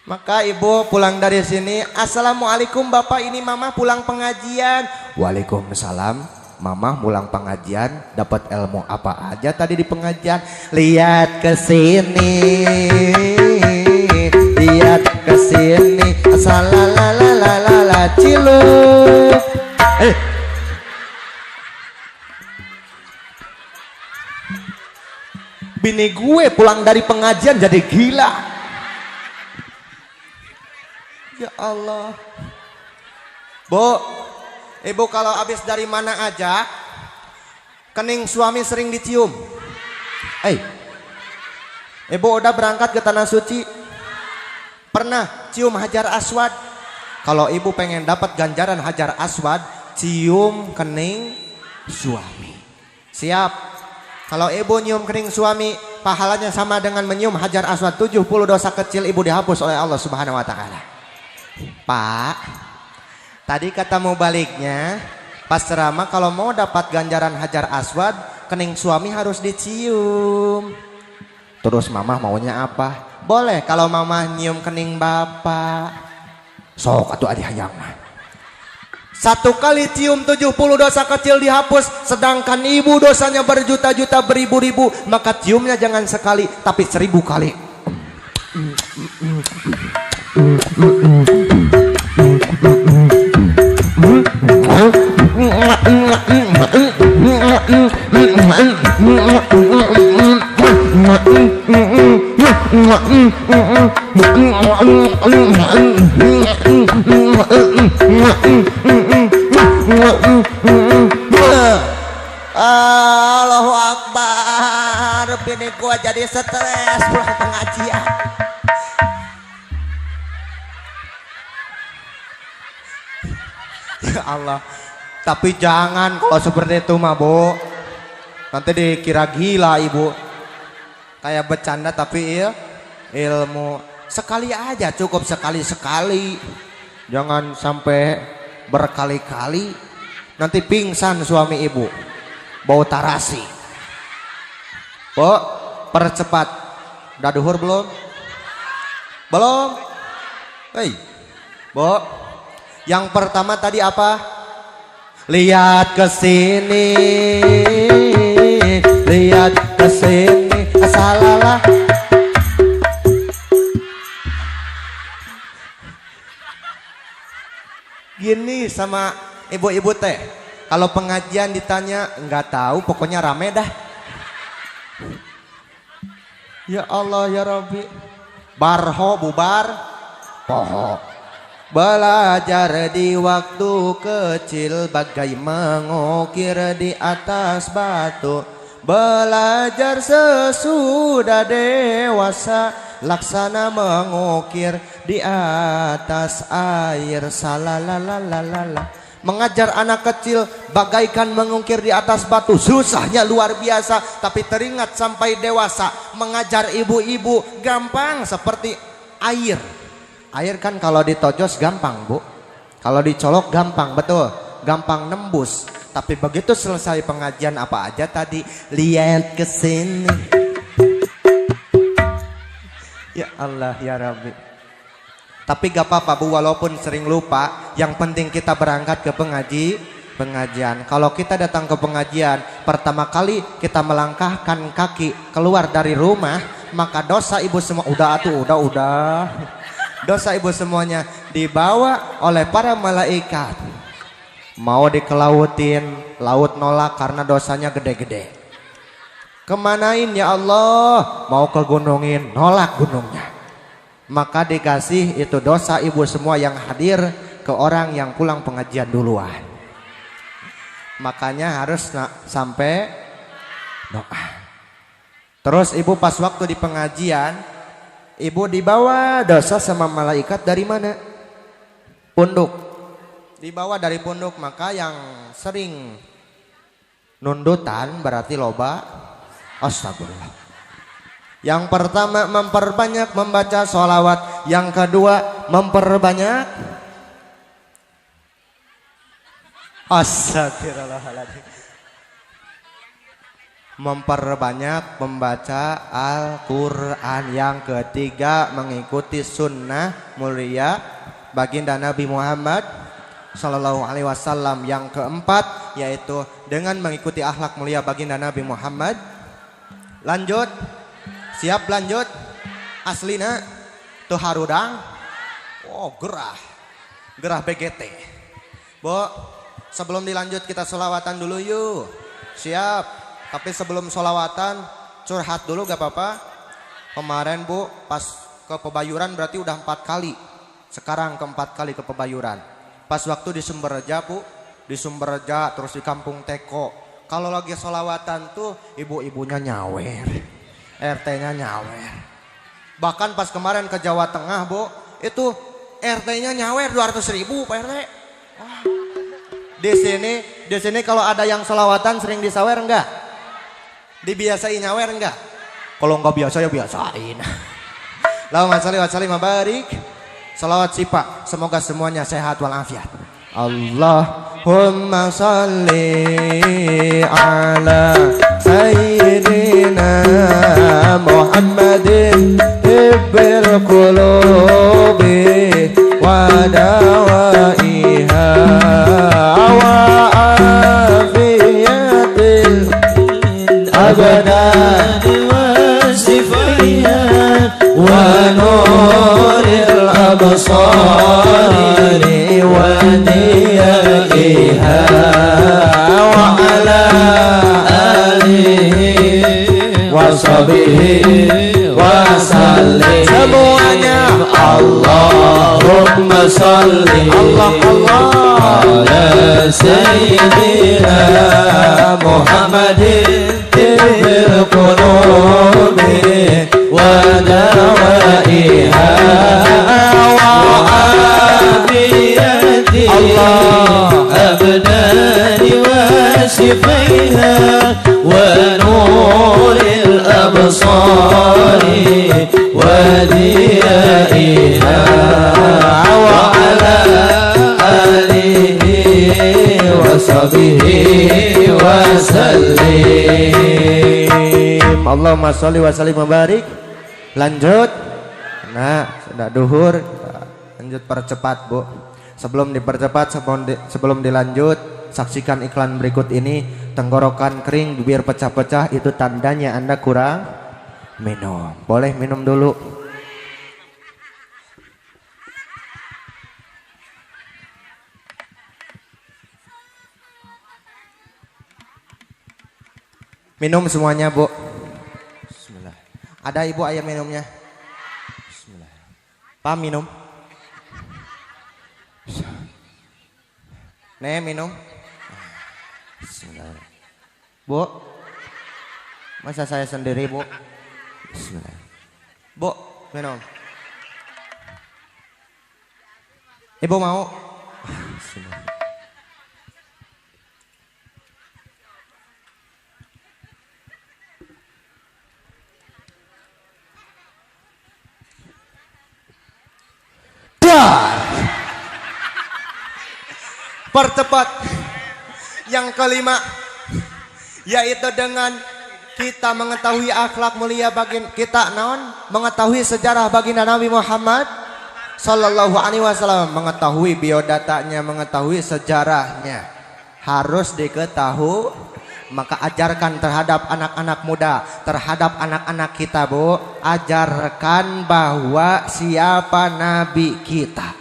maka ibu pulang dari sini assalamualaikum bapak ini mama pulang pengajian waalaikumsalam mama pulang pengajian dapat ilmu apa aja tadi di pengajian lihat ke sini salalalala ciluk bini gue pulang dari pengajian jadi gila ya Allah Ibu kalau habis dari mana aja kening suami sering dicium Ibu udah berangkat ke tanah suci pernah cium hajar aswad kalau ibu pengen dapat ganjaran hajar aswad cium kening suami siap kalau ibu nyium kening suami pahalanya sama dengan menyium hajar aswad 70 dosa kecil ibu dihapus oleh Allah Subhanahu wa taala Pak tadi katamu baliknya pas ceramah kalau mau dapat ganjaran hajar aswad kening suami harus dicium terus mama maunya apa boleh kalau mama nyium kening bapak sok atuh adi hayang mah 1 kali cium 70 dosa kecil dihapus sedangkan ibu dosanya berjuta-juta beribu-ribu maka ciumnya jangan sekali tapi 1000 kali Allahu Akbar bini gua jadi stres pulang pengajian ya Allah tapi jangan kalau seperti itu mah Bu nanti dikira gila ibu kayak bercanda tapi ilmu sekali aja cukup sekali-sekali jangan sampai berkali-kali nanti pingsan suami ibu bau tarasi Bu percepat udah duhur belum Bu yang pertama tadi apa lihat ke sini salalah gini sama ibu-ibu teh kalau pengajian ditanya nggak tahu pokoknya rame dah ya Allah ya Rabbi barho bubar poho belajar di waktu kecil bagai mengukir di atas batu belajar sesudah dewasa laksana mengukir di atas air salalalala mengajar anak kecil bagaikan mengukir di atas batu susahnya luar biasa tapi teringat sampai dewasa mengajar ibu-ibu gampang seperti air kan kalau ditojos gampang Bu kalau dicolok gampang betul gampang nembus tapi begitu selesai pengajian apa aja tadi lihat ke sini ya Allah ya Rabbi tapi gak apa-apa Bu walaupun sering lupa yang penting kita berangkat ke pengajian kalau kita datang ke pengajian pertama kali kita melangkahkan kaki keluar dari rumah maka dosa ibu semua udah dosa ibu semuanya dibawa oleh para malaikat mau dikelautin laut nolak karena dosanya gede-gede Kemanain ya Allah? Mau ke gunungin, nolak gunungnya. Maka dikasih itu dosa ibu semua yang hadir ke orang yang pulang pengajian duluan. Makanya harus sampai doa. Terus ibu pas waktu di pengajian, ibu dibawa dosa sama malaikat dari mana? Punduk. Dibawa dari punduk, maka yang sering nundutan berarti loba. Astagfirullah. Yang pertama memperbanyak membaca sholawat. Yang kedua memperbanyak. Astagfirullahaladzim. Memperbanyak membaca Al-Quran. Yang ketiga mengikuti sunnah mulia baginda Nabi Muhammad Sallallahu Alaihi Wasallam. Yang keempat yaitu dengan mengikuti akhlak mulia baginda Nabi Muhammad. Lanjut. Siap lanjut. Aslina tuh harudang. Oh gerah. Gerah BGT. Bo, sebelum dilanjut kita sholawatan dulu yuk. Siap. Tapi sebelum sholawatan curhat dulu gak apa-apa. Kemarin bu pas ke Pebayuran berarti udah 4 kali. Sekarang keempat kali ke Pebayuran. Pas waktu di Sumberja bu. Di Sumberja terus di Kampung Teko. Kalau lagi sholawatan tuh ibu-ibunya nyawer. RT-nya nyawer. Bahkan pas kemarin ke Jawa Tengah bu, itu RT-nya nyawer 200.000 Pak RT. Wah. Di sini kalau ada yang sholawatan sering disawer enggak? Dibiasain nyawer enggak? Kalau enggak biasa ya biasain. Allahumma sholli wa sallim wa barik. Shalawat sipa, semoga semuanya sehat walafiat. Allahumma sholli ala sayyidina Muhammadin tibbil qulubi wa dawaiha wa afiyatil abdani wa sifaiha wa nuril absari wa diyaiha wa ala washabihi wasallim. Semuanya Allahumma sholli Allah ala sayyidina Muhammadin tibbil qulubi wa dawaiha wa afiyati abdani wa sifaiha wa nuril absari wa diyaiha wa ala alihi wa sahbihi wa sallim. Allahumma sholli wa sallim wa barik. Lanjut. Nah, sudah duhur. Lanjut percepat, Bu. Sebelum dipercepat, sebelum dilanjut, saksikan iklan berikut ini. Tenggorokan kering, bibir pecah-pecah, itu tandanya Anda kurang minum. Boleh minum dulu. Minum semuanya, Bu. Bismillah. Ada ibu ayam minumnya? Bismillah. Pak minum. Nih minum. Bismillah. Bu, masa saya sendiri, Bu? Bismillah. Bu, minum. Ibu mau? Bismillah. Percepat. Yang kelima yaitu dengan kita mengetahui akhlak mulia kita mengetahui sejarah baginda Nabi Muhammad Sallallahu Alaihi Wasallam, mengetahui biodatanya, mengetahui sejarahnya, harus diketahui. Maka ajarkan terhadap anak-anak muda, terhadap anak-anak kita, Bu, ajarkan bahwa siapa Nabi kita.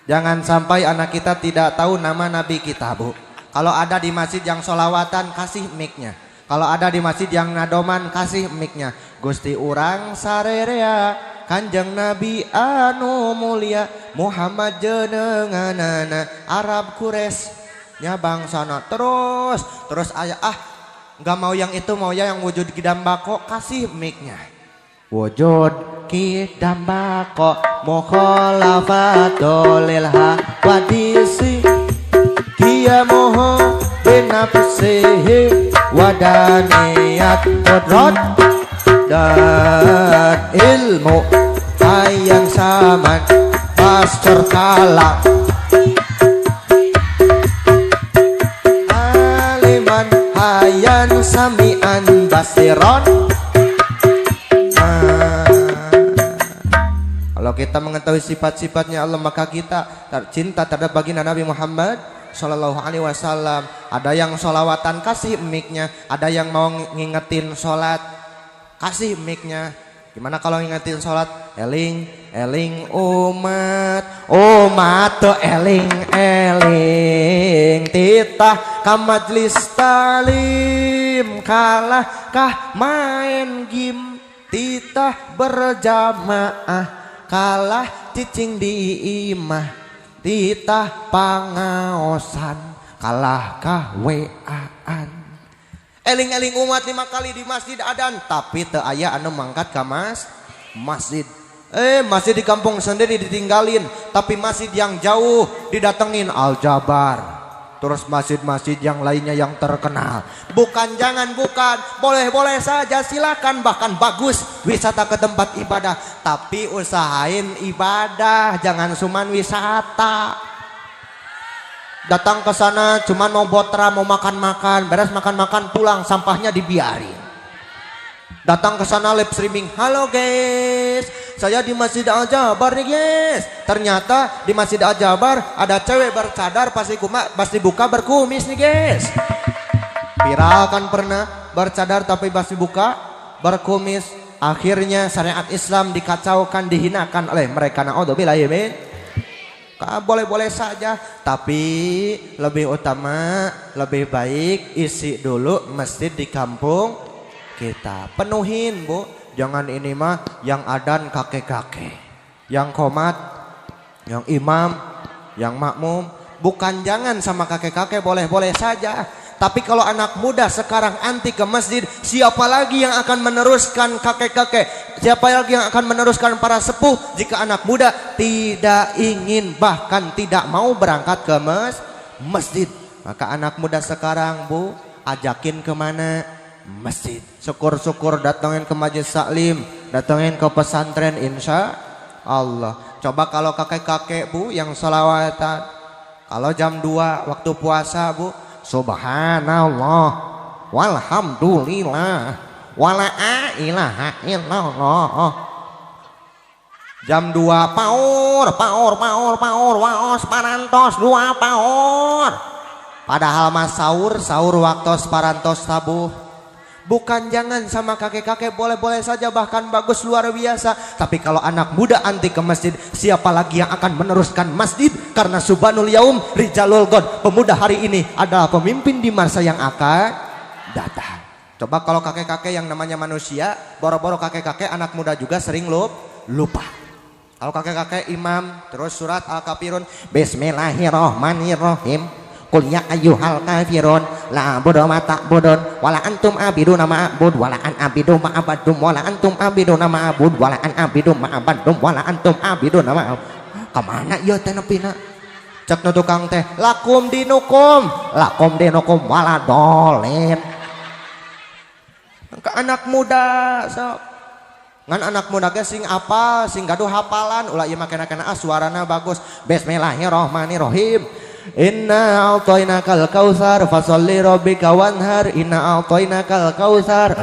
Jangan sampai anak kita tidak tahu nama Nabi kita, Bu. Kalau ada di masjid yang sholawatan, kasih mic-nya. Kalau ada di masjid yang nadoman kasih mic-nya. Gusti urang sarerea Kanjeng Nabi anu mulia Muhammad jenenganana Arab Quraisy nya bangsana. Terus aya nggak mau yang itu, mau yang wujud kidam bako, kasih mic-nya. Wujud kidam bako mukhalafatul lil hawadisi dia moho binafsihi wadaniyat qudrat dan ilmu hayang saman pastor kala aliman hayan samian basiron. Kalau kita mengetahui sifat-sifatnya Allah, maka kita cinta terhadap baginda Nabi Muhammad Sallallahu Alaihi Wasallam. Ada yang sholawatan kasih mic-nya, ada yang mau ngingetin sholat kasih mic-nya. Gimana kalau ngingetin sholat? Eling umat tuh eling titah ka majlis talim kalah kah main game titah berjamaah kalah cicing di imah titah pangaosan kalah kah weaan. Eling umat 5 kali di masjid adan tapi teu aya anu mangkat ka masjid. Masjid di kampung sendiri ditinggalin, tapi masjid yang jauh didatengin Al-Jabar. Terus masjid-masjid yang lainnya yang terkenal. Bukan boleh saja silakan, bahkan bagus wisata ke tempat ibadah, tapi usahain ibadah, jangan cuman wisata. Datang ke sana cuman mau botra, mau makan-makan, beres makan-makan pulang sampahnya dibiarin. Datang ke sana live streaming, halo guys, saya di Masjid Al-Jabar nih guys. Ternyata di Masjid Al-Jabar ada cewek bercadar pasti buka berkumis nih guys. Viral kan pernah bercadar tapi pasti buka berkumis. Akhirnya syariat Islam dikacaukan, dihinakan oleh mereka. Naudzubillah ya min. Boleh-boleh saja, tapi lebih utama, lebih baik isi dulu masjid di kampung kita. Penuhin bu, jangan ini mah yang adan kakek-kakek, yang komat, yang imam, yang makmum. Bukan jangan sama kakek-kakek, boleh-boleh saja. Tapi kalau anak muda sekarang anti ke masjid, siapa lagi yang akan meneruskan kakek-kakek? Siapa lagi yang akan meneruskan para sepuh jika anak muda tidak ingin, bahkan tidak mau berangkat ke masjid? Maka anak muda sekarang bu, ajakin kemana? Masjid. Syukur-syukur datangin ke majelis taklim, datangin ke pesantren, insya Allah. Coba kalau kakek-kakek bu yang sholawatan, kalau jam 2 waktu puasa bu, subhanallah walhamdulillah wala ilaha illallah. Jam 2 paur waos parantos 2 paur. Padahal mas sahur waktu parantos tabuh. Bukan jangan sama kakek-kakek, boleh-boleh saja, bahkan bagus luar biasa. Tapi kalau anak muda anti ke masjid, siapa lagi yang akan meneruskan masjid? Karena subhanul yaum rijalul god, pemuda hari ini adalah pemimpin di masa yang akan datang. Coba kalau kakek-kakek yang namanya manusia, boro-boro kakek-kakek anak muda juga sering lupa. Kalau kakek-kakek imam terus surat Al-Kafirun, bismillahirrahmanirrahim. Qul ya ayyuhal kafirun la a'budu ma ta'budun wala antum abiduna ma a'bud wala an abidu ma abadum wala antum abiduna ma a'bud wala an abidu ma abadum wala antum abiduna ma. Kemana ieu teh nepina? Cek nu tukang teh lakum dinukum wala dolin. Ke anak muda sok. Ngan anak muda ge sing apal, sing gaduh hafalan, ulah ieu mah kena suarana bagus. Bismillahirrahmanirrahim. Inna a'tainakal kautsar fasholli rabbika wanhar. Inna a'tainakal kautsar.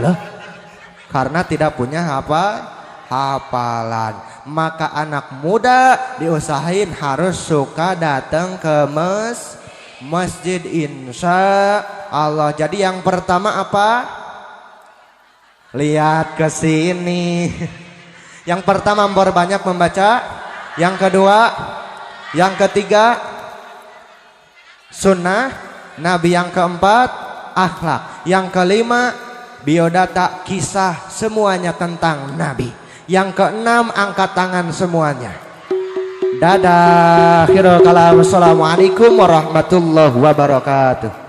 Karena tidak punya hafalan, maka anak muda diusahain harus suka datang ke masjid, insya Allah. Jadi yang pertama apa? Lihat ke sini. Yang pertama memperbanyak membaca. Yang kedua, yang ketiga sunnah Nabi. Yang keempat akhlak. Yang kelima, biodata kisah semuanya tentang Nabi. Yang keenam, angkat tangan semuanya. Dadah. Akhirul kalam. Assalamualaikum warahmatullahi wabarakatuh.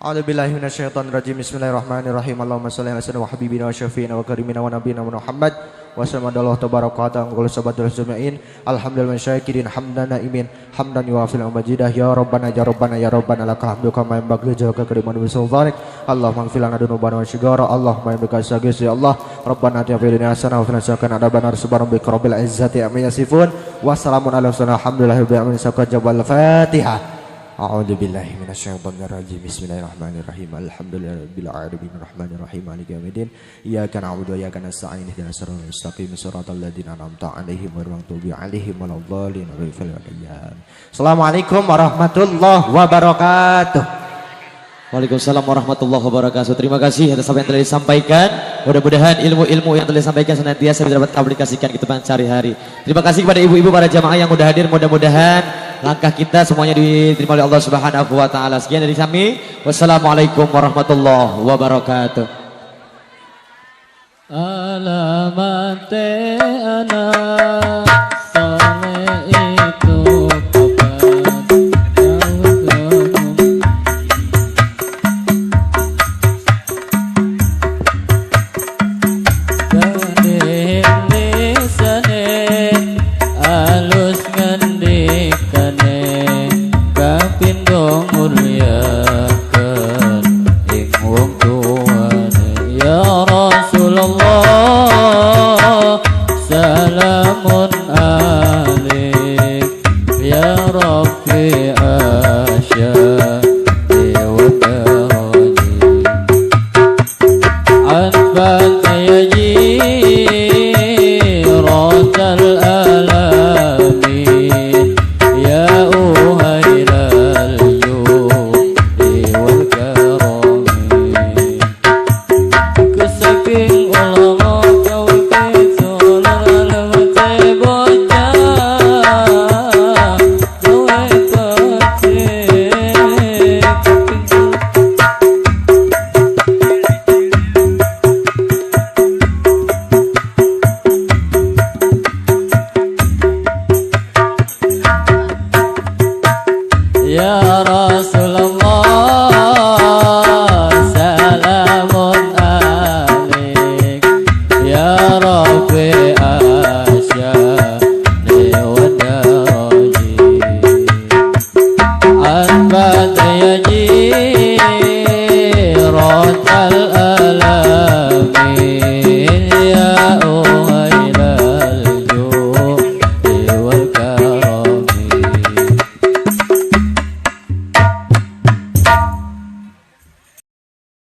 A'udzubillahi minasyaitonirrajim. Bismillahirrahmanirrahim. Allahumma shalli ala sayyidina wa habibina wa syafiina wa karimina wa nabiyina Muhammad wa sallallahu tabaraka wa ta'ala sabadul jami'in. Alhamdulillah syakirin hamdan naimin hamdan yuafil majidah ya rabbana ya rabbana ya rabbana lakal hamdu kama yanbaghi li kariman wa sultanik. Allahumma ighfir lana dzunubana wa syigara. Allahumma bika sagis ya Allah. Rabbana atina fid dunya hasanah wa fil akhirati hasanah wa qina adzabannar. Subhana rabbika rabbil izzati amma yasifun wa salamun alal mursalin alhamdulillahi rabbil alamin. Sakajabal Fatihah. A'udzu billahi minasyaitonir rajim. Bismillahirrahmanirrahim. Alhamdulillahirabbil alamin arrahmanirrahim maliki yaumiddin. Iyyaka na'budu wa iyyaka nasta'in ihdinas siratal mustaqim siratal ladzina an'amta 'alaihim ghairil maghdubi 'alaihim waladdallin. Assalamualaikum warahmatullahi wabarakatuh. Waalaikumsalam warahmatullahi wabarakatuh. Terima kasih atas apa yang telah disampaikan. Mudah-mudahan ilmu-ilmu yang telah disampaikan senantiasa dapat aplikasikan kehidupan sehari-hari. Terima kasih kepada ibu-ibu para jamaah yang sudah hadir. Mudah-mudahan langkah kita semuanya diterima oleh Allah Subhanahu wa taala. Sekian dari kami. Wassalamualaikum warahmatullahi wabarakatuh. Alamat anak soleh itu Ya Rasul